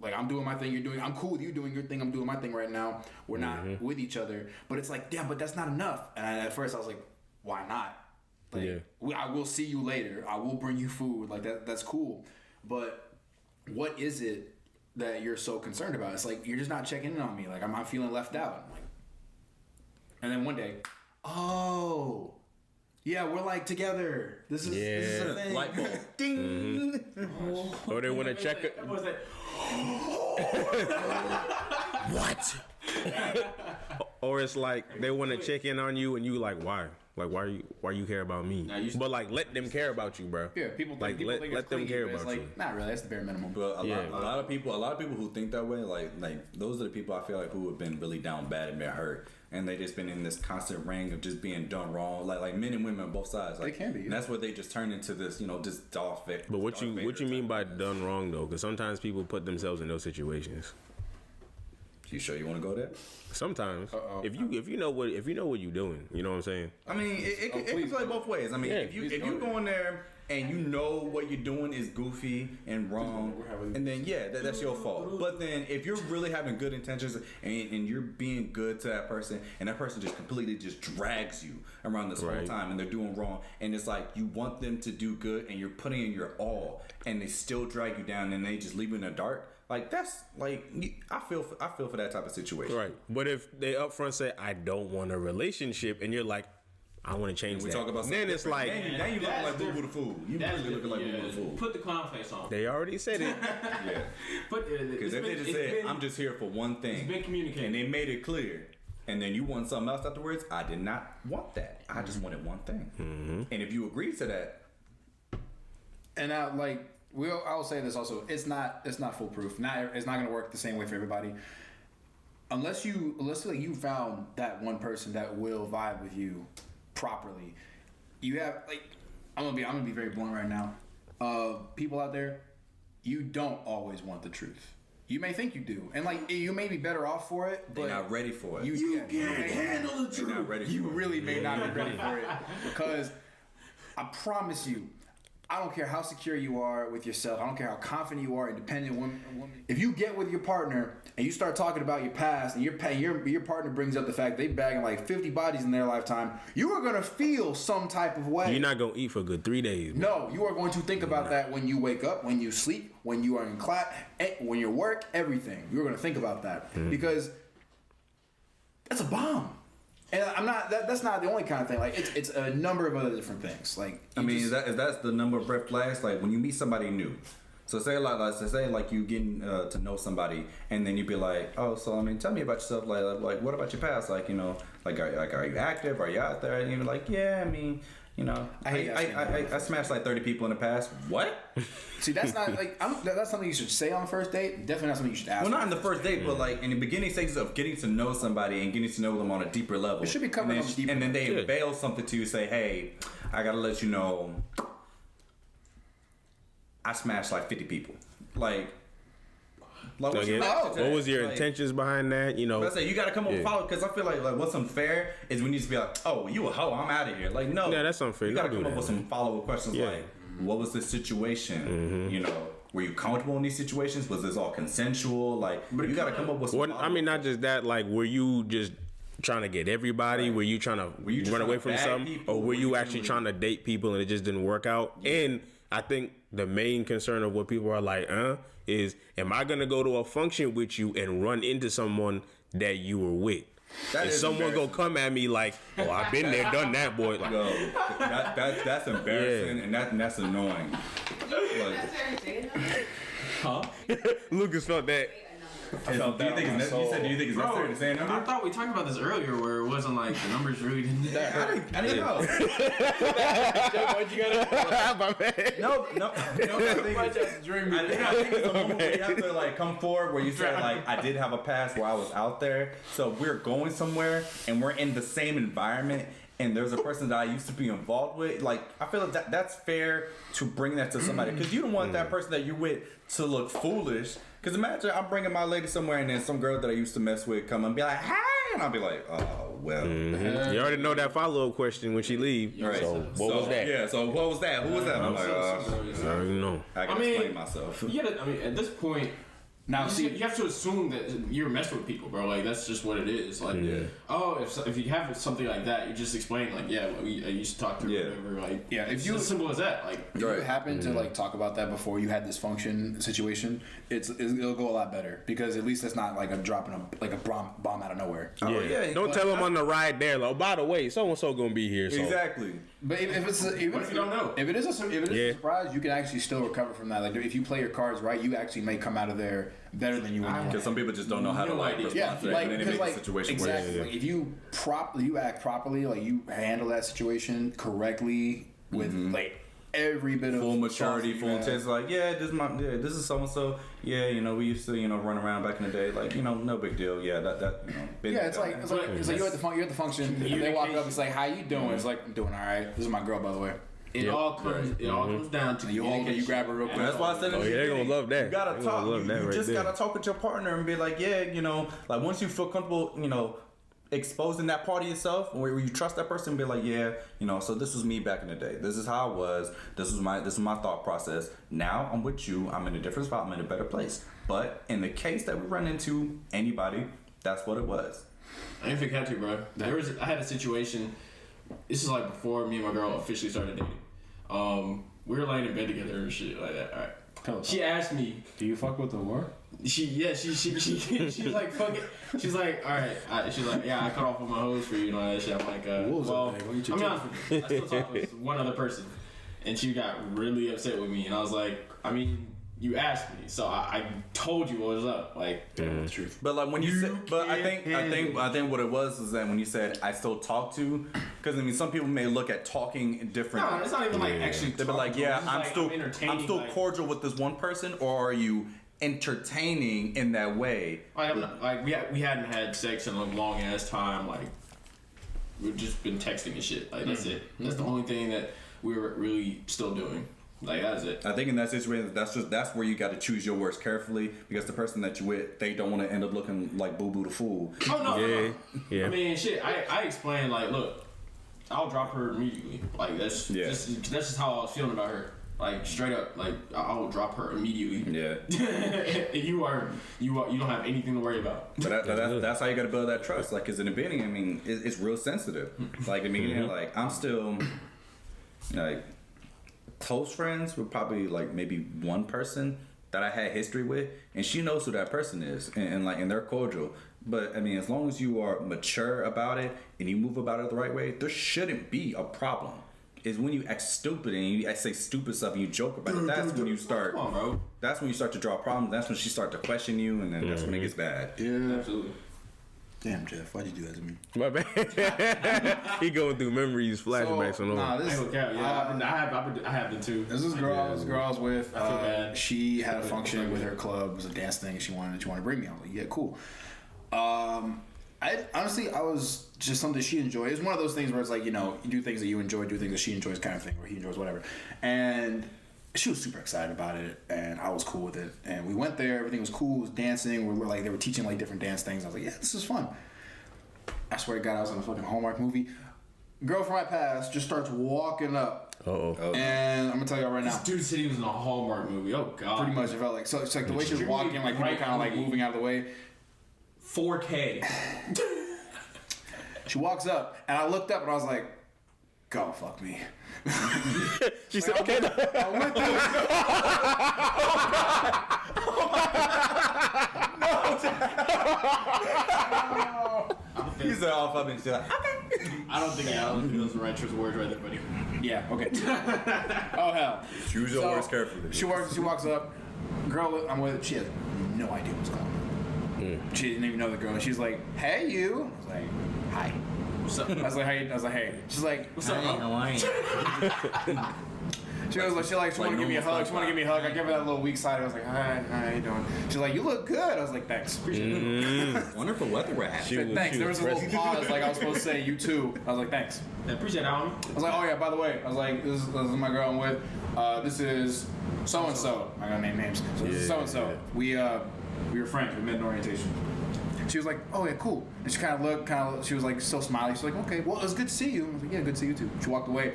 like I'm doing my thing, you're doing, I'm cool with you doing your thing, I'm doing my thing right now. We're not with each other, but it's like, damn, but that's not enough. And at first I was like, why not? Like, I will see you later. I will bring you food. Like that's cool. But what is it that you're so concerned about? It's like you're just not checking in on me. Like I'm feeling left out. I'm like, and then one day, oh, yeah, we're like together. This is a thing. Light bulb. Ding. or they want to check it. That was like, What? Or it's like they want to check in on you, and you like, why? Like, why you care about me? But like, let them care about you, bro. Yeah, people like think let them care about like, you. Not really. That's the bare minimum. But a lot of people who think that way, like those are the people I feel like who have been really down bad and been hurt, and they just been in this constant ring of just being done wrong. Like men and women on both sides. Like, they can be. And that's what they just turn into this, you know, just Darth Vader. But what you mean by done wrong though? Because sometimes people put themselves in those situations. You sure you want to go there? Sometimes, if you know what you're doing, you know what I'm saying. I mean, it can play both ways. I mean, if you go in there and you know what you're doing is goofy and wrong, and then that's your fault. But then if you're really having good intentions and you're being good to that person, and that person just completely just drags you around this whole time, and they're doing wrong, and it's like you want them to do good, and you're putting in your all, and they still drag you down, and they just leave you in the dark. Like that's like I feel for that type of situation. Right. But if they upfront say I don't want a relationship, and you're like, I want to change that. Talk about then it's like now you look like Boo Boo the Fool. You really looking like Boo Boo the Fool. Put the clown face on. They already said it. Yeah. Because if they just said I'm just here for one thing, It's been communicated, and they made it clear, and then you want something else afterwards, I did not want that. I just wanted one thing. Mm-hmm. And if you agree to that, and I will say this also. It's not foolproof. It's not going to work the same way for everybody. Unless like you found that one person that will vibe with you properly. You have like I'm gonna be very blunt right now. People out there, you don't always want the truth. You may think you do, and like you may be better off for it, but they're not ready for it. You can't handle the truth. Not ready for you it. really may not be ready for it because I promise you. I don't care how secure you are with yourself. I don't care how confident you are, independent woman. If you get with your partner and you start talking about your past, and your partner brings up the fact they bagging like 50 bodies in their lifetime, you are gonna feel some type of way. You're not gonna eat for a good 3 days. Man. No, you are going to think about that when you wake up, when you sleep, when you are in class, when you work, everything. You're gonna think about that because that's a bomb. And I'm not. That's not the only kind of thing. Like it's a number of other different things. Like I mean, is that's the number of red flags? Like when you meet somebody new, So say like you getting to know somebody, and then you be like, oh, so I mean, tell me about yourself. Like what about your past? Like, you know, like are you active? Are you out there? And you're like, yeah, I mean, you know, I smashed like 30 people in the past. What? See, that's not like that's something you should say on the first date. Definitely not something you should ask. Well, not in the first date, but like in the beginning stages of getting to know somebody and getting to know them on a deeper level. It should be covered on a deeper and then they level. unveil something to you, say, hey, I gotta let you know, I smashed like 50 people. Like what's your What background? was your Like, intentions behind that? You know, But I say you gotta come up with follow, because I feel like what's unfair is when you just be like, oh, you a hoe, I'm out of here. Like, no, Yeah, that's unfair. You gotta Don't do come up that, with some follow up questions Yeah. like, what was the situation? You know, were you comfortable in these situations? Was this all consensual? Like, you gotta come up with some. Well, I mean, not just that. Like, were you just trying to get everybody? Were you trying to you just run away trying to from bag something, people? or were you actually trying to date people and it just didn't work out? And I think the main concern of what people are like, is, am I gonna go to a function with you and run into someone that you were with? That and is someone gonna embarrassing. come at me like, oh, I've been there, done that, boy. Like, Yo, that's embarrassing, and that's annoying. Like, Lucas felt that. do you think it's necessary to say a number? I thought we talked about this earlier, where it wasn't like the numbers really didn't. I didn't know. No. I think it's a moment where you have to like come forward where you say like, I did have a past where I was out there. So if we're going somewhere and we're in the same environment and there's a person that I used to be involved with, like I feel like that's fair to bring that to somebody, because you don't want that person that you're with to look foolish. Because imagine I'm bringing my lady somewhere and then some girl that I used to mess with come and be like, hey, and I'll be like, oh, well. You already know that follow-up question when she leave. Right. So what was that? Yeah, so what was that? Who was that? I'm like, I already know. I can explain myself. Yeah, I mean, at this point, Now, see, you have to assume that you're messing with people, bro. Like that's just what it is. Like, oh, if you have something like that, you just explain like, yeah, I used to talk to her, whatever. Like, Yeah, if it's you- as simple as that. Like, if you happen to like talk about that before you had this function situation, it'll go a lot better, because at least it's not like a dropping a bomb out of nowhere. Oh, yeah. Don't tell them on the ride there, like, oh, by the way, so and so gonna be here. So. Exactly. But if it's what if you don't know? If it is a surprise, you can actually still recover from that. Like if you play your cards right, you actually may come out of there better than you went in. Because some people just don't know how to like respond Yeah, to that, and then it makes the situation exactly. worse. Like if you act properly, like you handle that situation correctly with like every bit of Full maturity, sauce full you have. intent. Like, this is so and so. Yeah, you know, we used to, run around back in the day. Like, no big deal. Yeah, been Yeah, it's done. like you're at the function. And they walk up. It's like, how you doing? It's like, I'm doing all right. This is my girl, by the way. It all comes down to And you hold her, you grab her real quick. That's why I said, Oh, yeah, they're gonna love that. You gotta They're talk. gonna love that You right just there. gotta talk with your partner and be like, like once you feel comfortable, exposing that part of yourself, where you trust that person, and be like, so this was me back in the day. This is how I was. This is my thought process. Now I'm with you. I'm in a different spot. I'm in a better place. But in the case that we run into anybody, that's what it was. I didn't forget to, bro. I had a situation. This is like before me and my girl officially started dating. We were laying in bed together and shit like that. All right. She asked me, Do you fuck with the war? she's like, fuck it. She's like, all right. She's like, yeah, I cut off all my hoes for you and all that shit. I'm like, well, I'm honest with you. I still talk with one other person, and she got really upset with me, and I was like, I mean, you asked me, so I told you what was up. Like, the truth. But like when you said, but I think what it was is that when you said I still talk to, because I mean some people may look at talking different. No, it's not even like actually. They'd be like, I'm still cordial with this one person, or are you entertaining in that way? Like we hadn't had sex in a long ass time. Like we've just been texting and shit. Like that's it. That's the only thing that we were really still doing. Like that's it. I think in that situation, that's where you got to choose your words carefully, because the person that you with, they don't want to end up looking like Boo Boo the Fool. Oh no. Yeah. I mean, shit. I explained like, look, I'll drop her immediately. Like that's just how I was feeling about her. Like straight up, like I will drop her immediately. Yeah. you don't have anything to worry about. But that's how you got to build that trust. Like, cause in the beginning, I mean, it's real sensitive. Like in the beginning, like I'm still like close friends with probably like maybe one person that I had history with, and she knows who that person is, and they're cordial. But I mean, as long as you are mature about it and you move about it the right way, there shouldn't be a problem. is when you act stupid and you say stupid stuff and you joke about it. That's when you start. Come on, bro. That's when you start to draw problems. That's when she start to question you, and then that's when it gets bad. Yeah. Absolutely. Damn, Jeff, why'd you do that to me? My bad. He going through memories, flashbacks, and all. Nah, I this. ain't gonna count. Yeah, I have been too. This girl I was with. I feel bad. She had a function with her club. It was a dance thing. She wanted to bring me. I was like, yeah, cool. I was just something she enjoyed. It's one of those things where it's like, you know, you do things that you enjoy, do things that she enjoys, kind of thing, or he enjoys, whatever. And she was super excited about it, and I was cool with it. And we went there. Everything was cool. It was dancing. We were like, they were teaching like different dance things. I was like, yeah, this is fun. I swear to God, I was in a fucking Hallmark movie. Girl from my past just starts walking up. And I'm gonna tell y'all right now. This dude said he was in a Hallmark movie. Oh God. Pretty much, it felt like so. It's like the way she was walking, like people kind of like moving out of the way. 4K. She walks up, and I looked up, and I was like, "Go fuck me." She said, "Okay." I went through. He said, "Oh fuck me." She's like, I don't think those are the right choice of words right there, buddy. Yeah. Okay. Oh hell. Choose your words carefully. She walks up. Girl, I'm with. She has no idea what's going on. She didn't even know the girl. She's like, "Hey, you." I was like, "Hi." What's up? I was like, "Hey." I was like, "Hey." She's like, What's up, bro? She was like, she wanted to give me a hug. She wanted to give me a hug. I gave her that little weak side. I was like, "Hi, how you doing?" She's like, "You look good." I was like, "Thanks." Appreciate it. Wonderful weather we're at. She said, "Thanks." There was a little pause, like I was supposed to say, "You too." I was like, "Thanks." I appreciate that, homie. I was like, "Oh yeah, by the way," I was like, "This is my girl I'm with. This is so and so. I gotta name names. So this is so and so. We were friends. We met in orientation." She was like, "Oh yeah, cool." And she kind of looked, she was like so smiley. She's like, "Okay, well, it was good to see you." I was like, "Yeah, good to see you too." She walked away,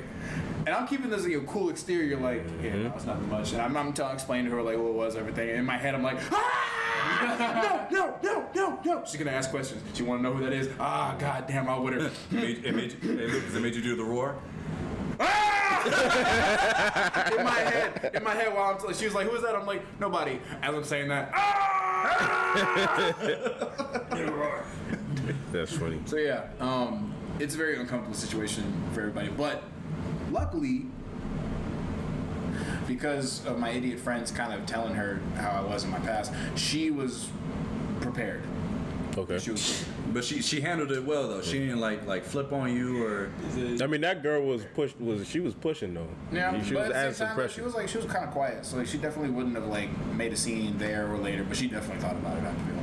and I'm keeping this like a cool exterior, like, "Yeah, no, it's nothing much." And I'm explaining to her like what it was, everything. And in my head, I'm like, "Ah, no. She's gonna ask questions. She want to know who that is. Ah, goddamn, I would have. It made you do the roar. in my head, while she was like, "Who is that?" I'm like, "Nobody." As I'm saying that, That's funny. So yeah, it's a very uncomfortable situation for everybody. But luckily, because of my idiot friends kind of telling her how I was in my past, she was prepared. Okay. She was prepared. But she handled it well though. She didn't like flip on you or. I mean, that girl was pushing though. Yeah, she but was at adding the some same time, pressure. she was kind of quiet, so she definitely wouldn't have like made a scene there or later. But she definitely thought about it. I feel.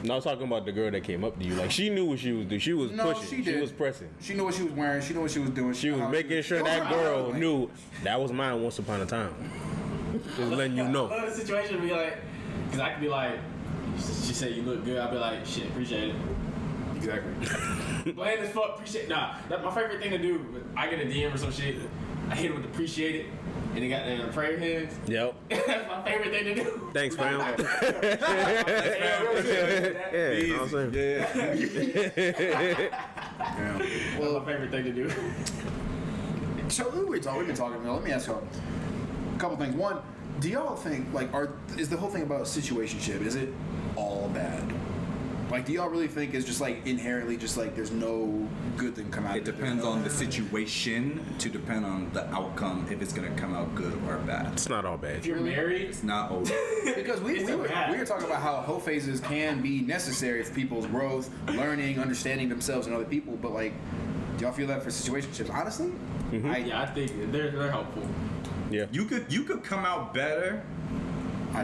No, I was talking about the girl that came up to you. Like, she knew what she was doing. She was pushing. She did. She was pressing. She knew what she was wearing. She knew what she was doing. She was making sure that girl knew that was mine once upon a time. Just letting you know. I love the situation to be like, because I could be like, she said you look good. I'd be like, shit, appreciate it. Exactly. Bland as fuck, appreciate it. Nah, that's my favorite thing to do. I get a DM or some shit. I hit it with appreciate it. And they got the prayer hands. Yep. That's my favorite thing to do. Thanks, fam. Yeah, Yeah, you know what I'm saying? well, my favorite thing to do. So we've been talking. Let me ask y'all a couple things. One, do y'all think like is the whole thing about situationship? Is it all bad? Like, do y'all really think it's just like inherently just like there's no good thing come out It of it? depends on the situation to depend on the outcome if it's gonna come out good or bad. It's not all bad. If you're married, It's not over. Because we were talking about how hoe phases can be necessary for people's growth, learning, understanding themselves and other people. But like, do y'all feel that for situationships? Honestly, I think they're helpful. Yeah. You could come out better,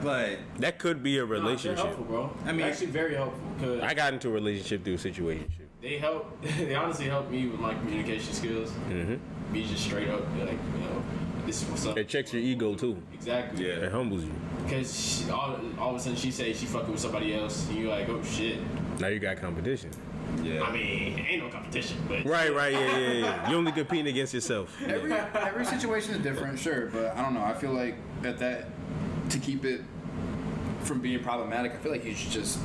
but That could be a They're relationship. helpful, bro. I mean- They're actually very helpful because I got into a relationship through a situation. they help. They honestly help me with my communication skills. Mm-hmm. Be just straight up, like, this is what's up. It checks your ego too. Exactly. Yeah. It humbles you. Because all of a sudden she says she fucking with somebody else, and you're like, oh shit. Now you got competition. yeah. I mean, ain't no competition, but Right, yeah. You only competing against yourself. every situation is different, sure, but I don't know. I feel like that to keep it from being problematic, I feel like you should just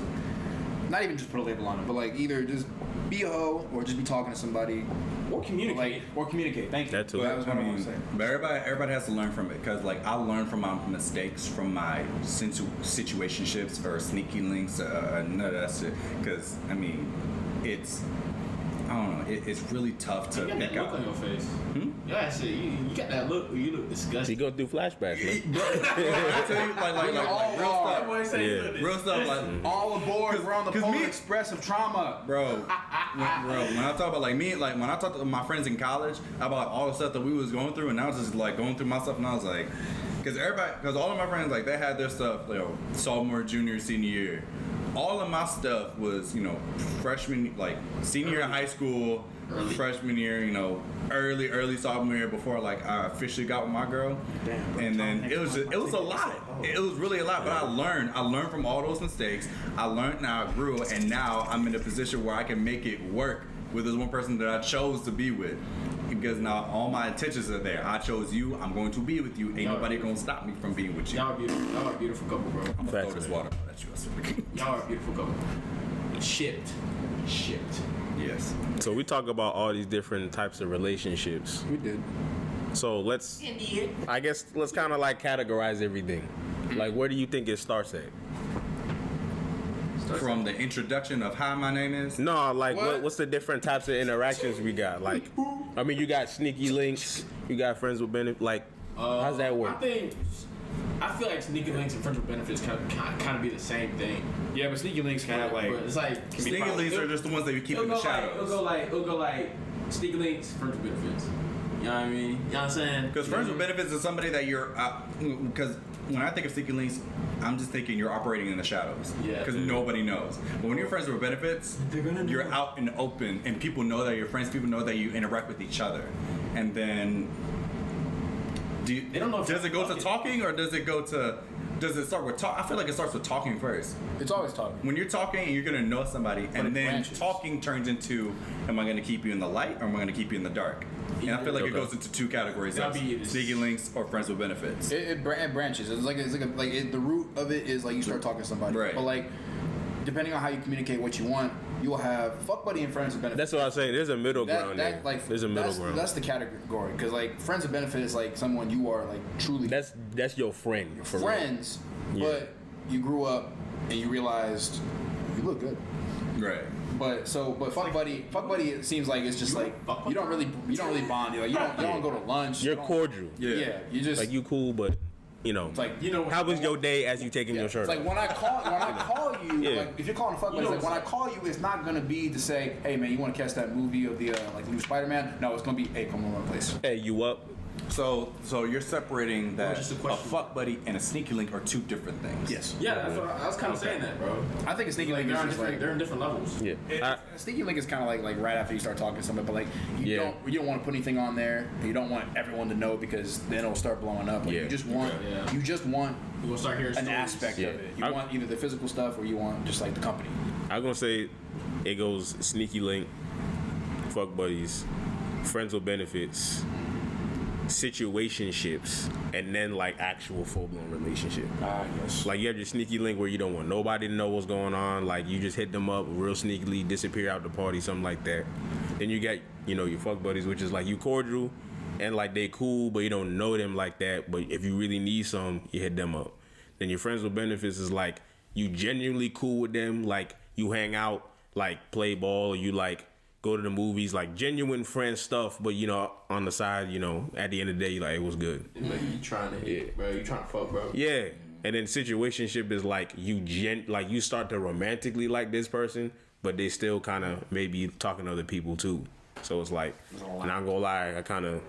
not even just put a label on it, but like either just be a hoe or just be talking to somebody or communicate. or communicate. Thank you. That too. That was what I want to say. But everybody has to learn from it because like I learned from my mistakes from my situationships or sneaky links, none of that shit. Because I mean, it's don't know. It's really tough to You got pick that look out. on your face. Yeah, shit. You got that look. You look He disgusting. go through flashbacks, man. I tell you, like real stuff. That boy say you Yeah. look Real stuff, like All aboard. We're on the 'cause Polar me- Express of trauma. bro. When I talk about like me, like when I talked to my friends in college about all the stuff that we was going through, and I was just like going through my stuff, and I was like, because all of my friends like they had their stuff, sophomore, junior, senior year. All of my stuff was, freshman, like senior year of high school, freshman year, early sophomore year before like I officially got with my girl. And then it was a lot. It was really a lot, but I learned from all those mistakes. I learned, now I grew, and now I'm in a position where I can make it work with this one person that I chose to be with. Because now all my intentions are there. I chose you. I'm going to be with you. Ain't nobody gonna stop me from being with you. Y'all are beautiful. Y'all are a beautiful couple, bro. I'm gonna throw this water at you. Y'all are a beautiful couple. Shipped. Yes. So we talk about all these different types of relationships. We did. So let's kind of like categorize everything. Like, where do you think it starts at? From the introduction of hi, my name is. No, like what's the different types of interactions we got? Like, I mean, you got sneaky links, you got friends with benefits. Like, how's that work? I feel like sneaky links and friends with benefits kind of be the same thing. Yeah, but sneaky links kind of like. But it's like Sneaky links are just the ones that you keep in the shadows. It'll go like sneaky links, friends with benefits. You know what I mean? You know what I'm saying? Because friends with benefits is somebody that you're. Because when I think of sneaky links, I'm just thinking you're operating in the shadows. Yeah. Because nobody knows. But when you're friends with benefits, They're gonna know. you're out in the open, and people know that you're friends. People know that you interact with each other, and then. They don't know if Does it go to fucking- talking, or does it go to? Does it start with talk? I feel like it starts with talking first. It's always talking. When you're talking and you're gonna know somebody, it and then branches. talking turns into, am I gonna keep you in the light or am I gonna keep you in the dark? And I feel like it goes into two categories: That'll of be it. sneaky links or friends with benefits. It branches. The root of it is like you start talking to somebody. Right. But like, depending on how you communicate what you want, you will have fuck buddy and friends with benefits. That's what I was saying. There's a middle ground there. There's a middle ground. That's the category because like friends with benefits is like someone you are like truly That's your friend. For real. friends, Yeah. but you grew up and you realized you look good. Right. But fuck buddy, it seems like it's just like you don't really bond. You don't go to lunch. You're you don't- cordial. Yeah, you just Like, you cool, but, It's like how was your day as you taking your shirt It's like off? when I call you, Yeah. like if you're calling a fuck buddy, it's like when I call you, it's not gonna be to say, hey man, you want to catch that movie of the like the new Spider-Man? No, it's gonna be, hey, come on my place. Hey, you up? So you're separating that just a a question. fuck buddy and a sneaky link are two different things. Yes, Yeah, that's what I was kind of saying that, bro. I think a sneaky Like link is just they're like in different levels. Yeah. a sneaky link is kind of like right after you start talking to somebody, but like you Yeah. don't want to put anything on there. You don't want everyone to know because then it'll start blowing up. Like, Yeah. you just want Yeah. you just want We're gonna start hearing an stories. aspect Yeah. of it. You I- want either the physical stuff or you want just like the company. I'm going to say it goes sneaky link, fuck buddies, friends with benefits, situationships, and then like actual full-blown relationship. Yes. Like, you have your sneaky link where you don't want nobody to know what's going on. Like, you just hit them up real sneakily, disappear out the party, something like that. Then you got, your fuck buddies, which is like you cordial and like they cool, but you don't know them like that. But if you really need some, you hit them up. Then your friends with benefits is like you genuinely cool with them. Like, you hang out, like play ball, or you like go to the movies, like genuine friend stuff. But on the side, at the end of the day, like, it was good. Like you trying to hit, bro. You trying to fuck, bro. Yeah. And then situationship is like you start to romantically like this person, but they still kind of maybe talking to other people too. So it's like, not gonna lie, I kind of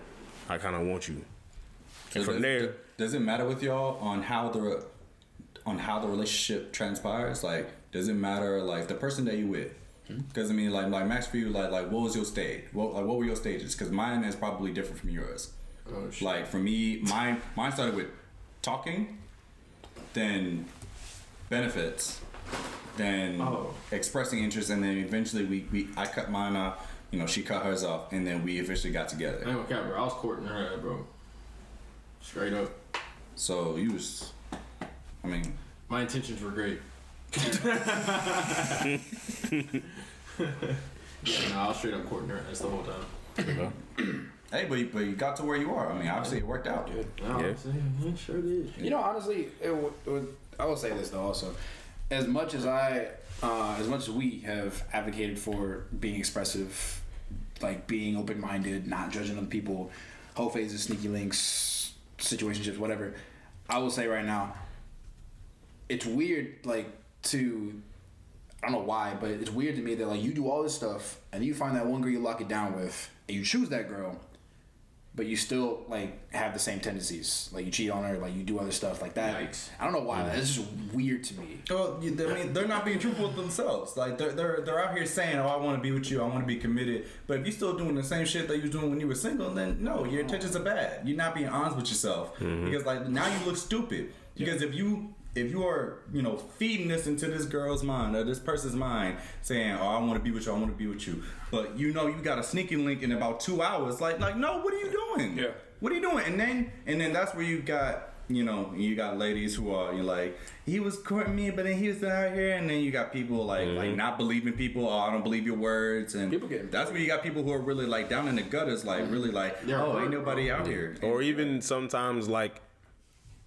want you. And from there, does it matter with y'all on how the relationship transpires? Like, does it matter like the person that you with? Because I mean, like Max, for you, like what was your stage? What were your stages? Because mine is probably different from yours. Oh, shit. Like for me, mine started with talking, then benefits, then expressing interest, and then eventually I cut mine off. She cut hers off, and then we officially got together. I ain't gonna cap, bro. I was courting her, bro. Straight up. So you was, I mean, My intentions were great. Yeah, I was straight up courting her. That's the whole time. hey, but you got to where you are. I mean, obviously it worked out. Yeah. Yeah, sure did. Honestly, I will say this though also, as much as we have advocated for being expressive like being open-minded, not judging other people, whole phases, sneaky links, situationships, whatever. I will say right now, it's weird, like, I don't know why, but it's weird to me that, like, you do all this stuff, and you find that one girl you lock it down with, and you choose that girl, but you still, like, have the same tendencies. Like, you cheat on her, like, you do other stuff like that. Yikes. I don't know why. That's just weird to me. Well, I mean, they're not being truthful with themselves. Like, they're out here saying, "Oh, I want to be with you. I want to be committed." But if you're still doing the same shit that you was doing when you were single, then no, your intentions are bad. You're not being honest with yourself because, like, now you look stupid. Because if you are, feeding this into this girl's mind or this person's mind, saying, "Oh, I want to be with you. I want to be with you," but you got a sneaky link in about 2 hours, like, no, what are you doing? Yeah. What are you doing? And then that's where you got. You got ladies who are like, he was courting me, but then he was out here, and then you got people like not believing people. Oh, I don't believe your words, and that's where you got people who are really like down in the gutters, like really like, ain't nobody out here. Or even sometimes like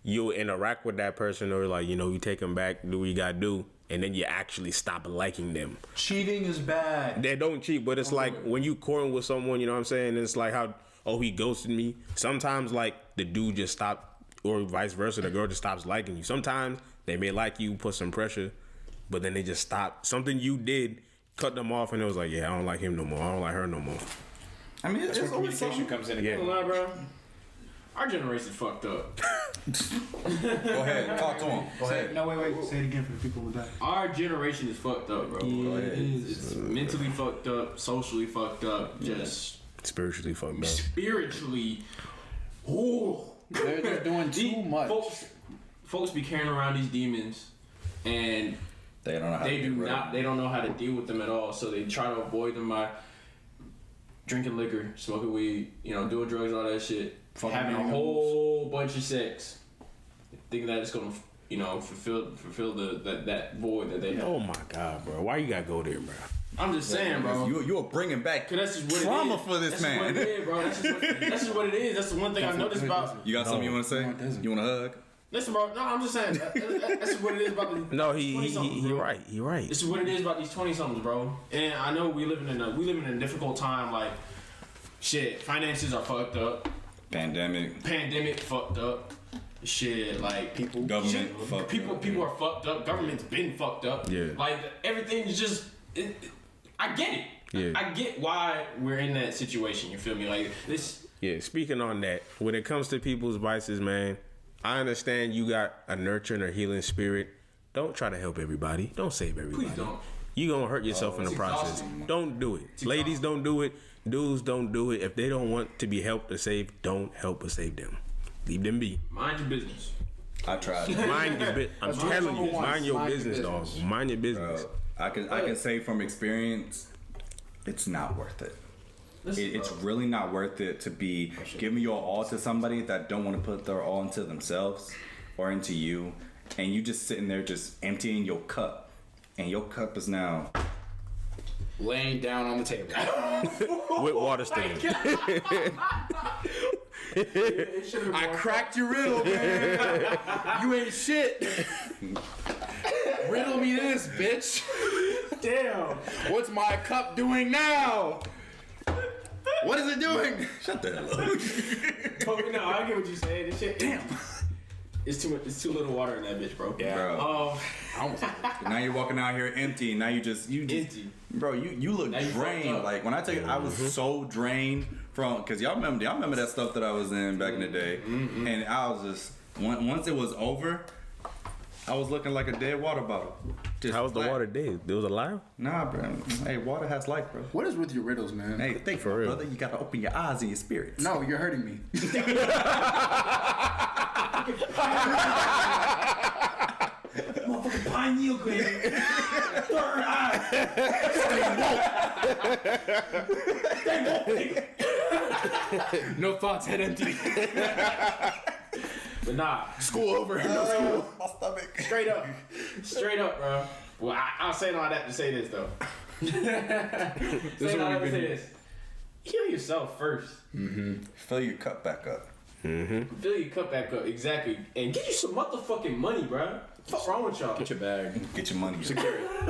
you'll interact with that person, or like you take them back, do what you gotta do, and then you actually stop liking them. Cheating is bad. They don't cheat, but it's like when you courting with someone, you know what I'm saying? It's like how he ghosted me. Sometimes like the dude just stopped. Or vice versa, the girl just stops liking you. Sometimes they may like you, put some pressure, but then they just stop. Something you did cut them off, and it was like, yeah, I don't like him no more. I don't like her no more. I mean, it's always Communication comes in again. I don't lie, bro. Our generation fucked up. Go ahead, talk to him. Go ahead. No, wait. Say it again for the people in the back. Our generation is fucked up, bro. Go ahead. It's mentally fucked up, socially fucked up, just Spiritually fucked up. spiritually. Ooh. They're doing too much. Folks be carrying around these demons, and They don't know how they to do get rid of not. They don't know how to deal with them at all. So they try to avoid them by drinking liquor, smoking weed, doing drugs, all that shit, having a whole bunch of sex, thinking that it's gonna, fulfill that void that they have. Oh my God, bro. Why you gotta go there, bro? I'm just saying, bro. You're bringing back That's just what trauma it is. for this That's man. Just what it is, bro. That's just what it is. That's the one thing I noticed about. You got something you want to say? You want a hug? Listen, bro. No, I'm just saying. That's just what it is about the. No, he 20-somethings, bro. right. He right. This is what it is about these 20-somethings, bro. And I know we living in a difficult time. Like, shit, finances are fucked up. Pandemic fucked up. Shit, like Government fucked up. People are fucked up. Government's been fucked up. Yeah. Like everything's just. I get it. Yeah. I get why we're in that situation. You feel me? Like this. Yeah. Speaking on that, when it comes to people's vices, man, I understand you got a nurturing or healing spirit. Don't try to help everybody. Don't save everybody. Please don't. You gonna hurt yourself in the process. exhausting. Don't do it. Ladies, don't do it. Dudes, don't do it. If they don't want to be helped or saved, don't help or save them. Leave them be. Mind your business. I tried. Mind your business. I'm telling you, mind your business, dog. Mind your business. Bro, I can say from experience, it's not worth it. It's really not worth it to be giving your all to somebody that don't want to put their all into themselves or into you, and you just sitting there just emptying your cup, and your cup is now Laying down on the table. With water stains. I cracked your riddle, man. You ain't shit. Riddle me this, bitch. Damn. What's my cup doing now? What is it doing? shut the hell up. Oh, no, I get what you're saying. This shit. Damn. It's too much. It's too little water in that bitch, bro. Yeah. Bro. Oh, Now you're walking out here empty. Now you just empty. Bro, you look Now you drained. fucked up. Like when I tell you, I was so drained from because y'all remember that stuff that I was in back in the day, and I was just once it was over, I was looking like a dead water bottle. Just How was the flat. water dead? It was alive? Nah, bro. Hey, water has life, bro. What is with your riddles, man? Hey, think For for real. brother. You gotta open your eyes and your spirits. No, you're hurting me. Motherfucking pineal gland. Third eye. No thoughts, head empty. But nah, School over. No school. My stomach. straight up, bro. Well, I'll say all that to say this though. Say all that to say this. Heal yourself first. Fill your cup back up. Fill your cup back up, exactly, and get you some motherfucking money, bro. What's wrong with y'all? Get your bag. Get your money.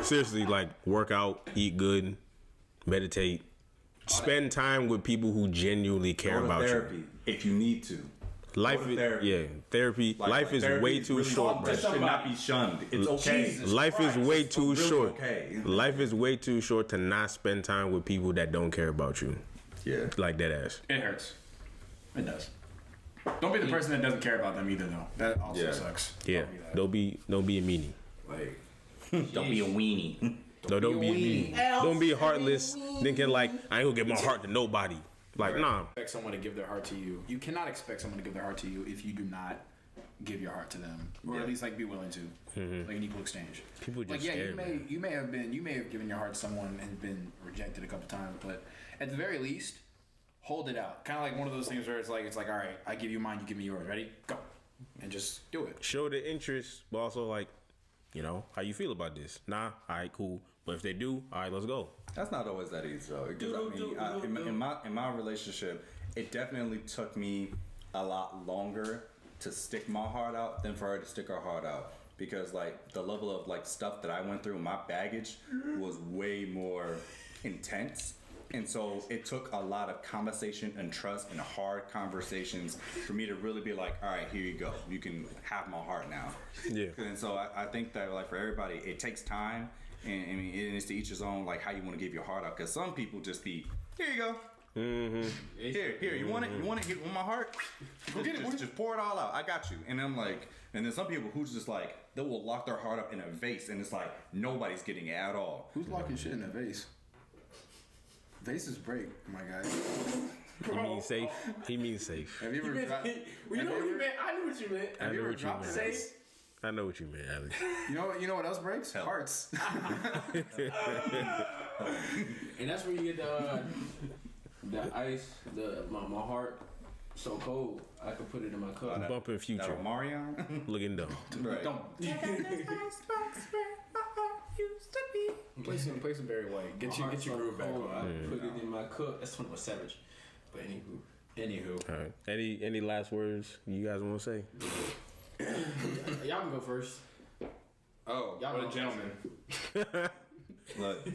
Seriously, like work out, eat good, meditate, Spend time with people who genuinely care Go to about therapy you. if you need to. Life, Go to therapy. therapy. Life is therapy way is too really short, something bro. that should not be shunned. It's okay. Jesus Life is Christ. way too really short. okay. Life is way too short to not spend time with people that don't care about you. Yeah. Like that ass. It hurts. It does. Don't be the person that doesn't care about them either, though. That also sucks. Yeah. Don't be a meanie. Like, Don't be a weenie. No, don't be a meanie. Don't be heartless, thinking like I ain't gonna give my heart to nobody. Like nah. expect someone to give their heart to you. You cannot expect someone to give their heart to you if you do not give your heart to them, or at least like be willing to, like an equal exchange. People just Like, yeah, scared, you may have given your heart to someone and been rejected a couple times, but at the very least, hold it out. Kind of like one of those things where it's like, all right, I give you mine, you give me yours. Ready? Go, and just do it. Show the interest, but also like, you know, how you feel about this. Nah, all right, cool. But if they do, all right, let's go. That's not always that easy though. Because in my relationship, it definitely took me a lot longer to stick my heart out than for her to stick her heart out. Because like the level of like stuff that I went through, my baggage was way more intense. And so it took a lot of conversation and trust and hard conversations for me to really be like, all right, here you go. You can have my heart now. Yeah. And so I think that like for everybody, it takes time. And I mean, it's to each his own, like how you want to give your heart out. Because some people just be, here you go. Mm-hmm. Here, you want it? You want it? Get on my heart? Go get it. Just pour it all out. I got you. And I'm like, and then some people who's just like, they will lock their heart up in a vase, and it's like nobody's getting it at all. Who's locking shit in a vase? Vases break, my guy. He means safe. He means safe. Have you ever dropped? Well, you know what you meant? I knew what you meant. I Have you know ever what you dropped a meant. vase? I know what you meant, Alex. You know what else breaks? Hell. Hearts. And that's where you get the ice, my heart so cold I could put it in my cup. Bumping Future. That Omarion? Looking dumb. Right. Don't. Play some Barry White. Get your groove back cold, on. I put it in my cup. That's when I was savage. But anywho. All right. Any last words you guys want to say? Y'all can go first. Oh, Y'all what know. a gentleman. Look,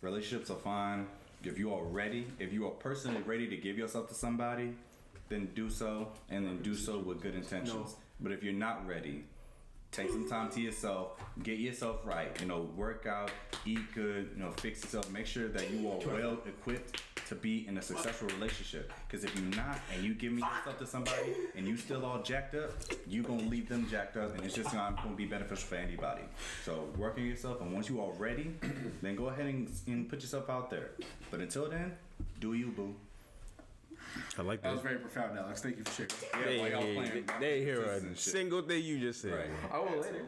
relationships are fine. If you are personally ready to give yourself to somebody, then do so, and then do so with good intentions. No. But if you're not ready, take some time to yourself, get yourself right. Work out, eat good. Fix yourself. Make sure that you are well equipped to be in a successful relationship. Because if you're not, and you give me yourself to somebody, and you still all jacked up, you gonna leave them jacked up, and it's just not gonna be beneficial for anybody. So work on yourself, and once you are ready, then go ahead and put yourself out there. But until then, do you, boo. I like That that. was very profound, Alex. Thank you for sharing. They, like I was playing they hear a and shit. single thing you just said. Right. I will later.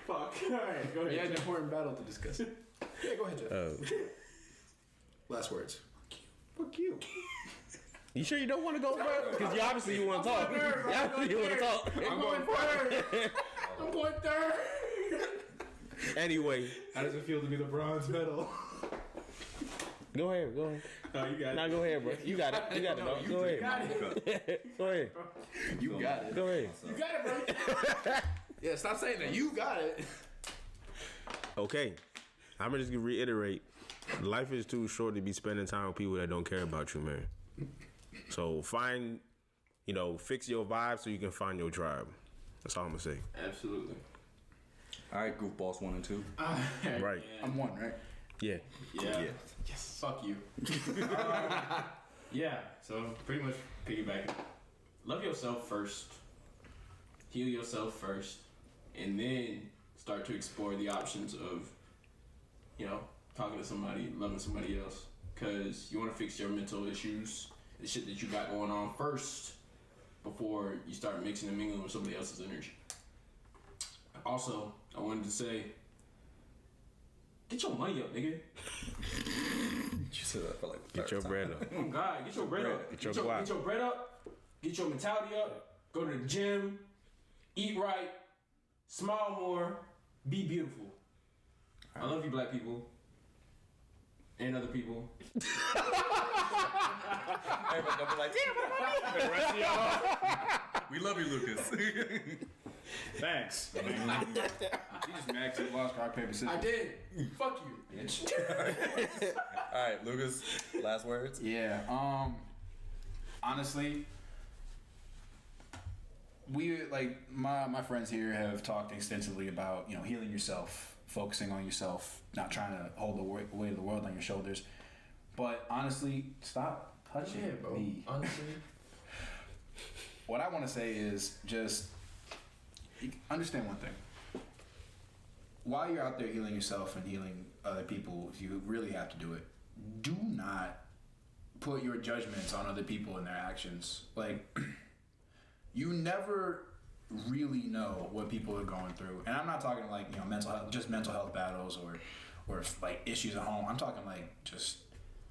Fuck. Alright, go We had ahead. an important battle to discuss. Yeah, go ahead, Jeff. Last words. Fuck you. You sure you don't want to go, bro? Because you obviously want to talk. You obviously want to talk. I'm going third. I'm going third. Anyway, How does it feel to be the bronze medal? go ahead. No, you got it. Nah, go ahead, bro. You got it. You got it, dog. Go ahead. Go ahead. You got it. Go ahead. You got it, bro. Yeah, stop saying that. You got it. Okay. I'm just going to reiterate. Life is too short to be spending time with people that don't care about you, man. So find, fix your vibe so you can find your tribe. That's all I'm going to say. Absolutely. All right, Goofballs 1 and 2. Right. I'm one, right? Yeah. Yeah. Yes. Fuck you. Yeah. So pretty much piggybacking. Love yourself first. Heal yourself first, and then start to explore the options of, talking to somebody, loving somebody else. Cause you want to fix your mental issues, the shit that you got going on first, before you start mixing and mingling with somebody else's energy. Also, I wanted to say, get your money up, nigga. You said that for like the Get your third bread up. Oh God, get your bread up. Get your guap. Get your bread up. Get your mentality up. Go to the gym. Eat right. Smile more. Be beautiful. I love you, black people. And other people. Everybody's gonna be like, damn, the rest of y'all. We love you, Lucas. Thanks. You just mad 'cause you lost rock, paper, scissors. I did. Fuck you. bitch. All right, Lucas. Last words. Yeah. Honestly, we like my friends here have talked extensively about healing yourself, focusing on yourself, not trying to hold the weight of the world on your shoulders. But honestly, stop touching me. Honestly, what I want to say is just understand one thing. While you're out there healing yourself and healing other people, if you really have to do it, do not put your judgments on other people and their actions. Like, you never really know what people are going through. And I'm not talking like, mental health battles or like issues at home. I'm talking like just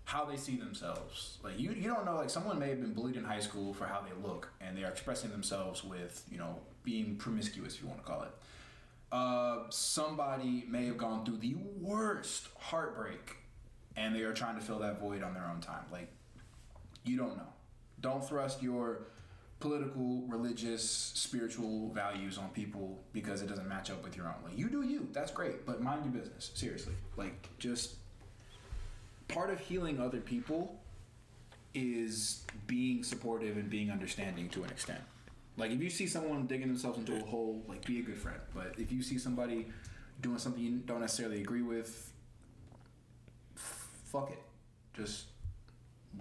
how they see themselves. Like you don't know, like someone may have been bullied in high school for how they look and they are expressing themselves with, being promiscuous, if you want to call it. Somebody may have gone through the worst heartbreak and they are trying to fill that void on their own time. Like, you don't know. Don't thrust your political, religious, spiritual values on people because it doesn't match up with your own. Like, you do you. That's great. But mind your business. Seriously. Like, just part of healing other people is being supportive and being understanding to an extent. Like, if you see someone digging themselves into a hole, like, be a good friend. But if you see somebody doing something you don't necessarily agree with, fuck it. Just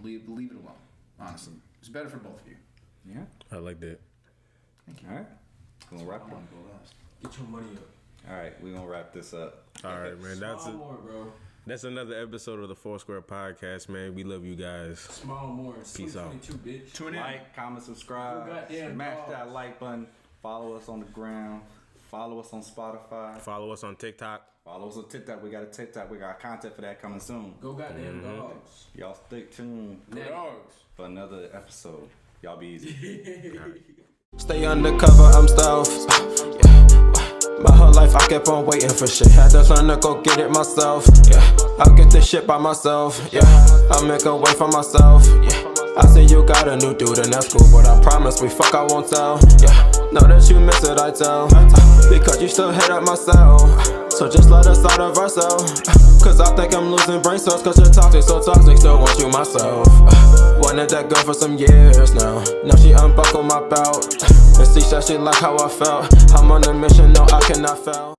leave it alone, honestly. It's better for both of you. Yeah. I like that. Thank you. All right. We're gonna wrap I it up. want to go last. get your money up. All right, we're gonna wrap this up. All right, man. Smile more, bro. That's another episode of the Foursquare Podcast, man. We love you guys. Smile more. Peace out. 22, bitch. Tune in. Like, comment, subscribe, Oh, goddamn smash dogs. that like button. Follow us on the ground. Follow us on Spotify. Follow us on TikTok. Follow us on TikTok. We got a TikTok. We got content for that coming soon. Go goddamn dogs. Y'all stay tuned Dogs. for another episode. Y'all be easy. Stay undercover, I'm stealth. My whole life I kept on waiting for shit. Had to learn to go get it myself. Yeah, I'll get this shit by myself. Yeah, I'll make a way for myself. Yeah, I see you got a new dude and that's cool, but I promise we fuck I won't tell. Yeah, know that you miss it, I tell. Because you still hit up my cell. So just let us out of ourselves. Cause I think I'm losing brain cells. Cause you're toxic, so toxic, still want you myself. Wanted that girl for some years now. Now she unbuckled my belt. And see that she like how I felt. I'm on a mission, no I cannot fail.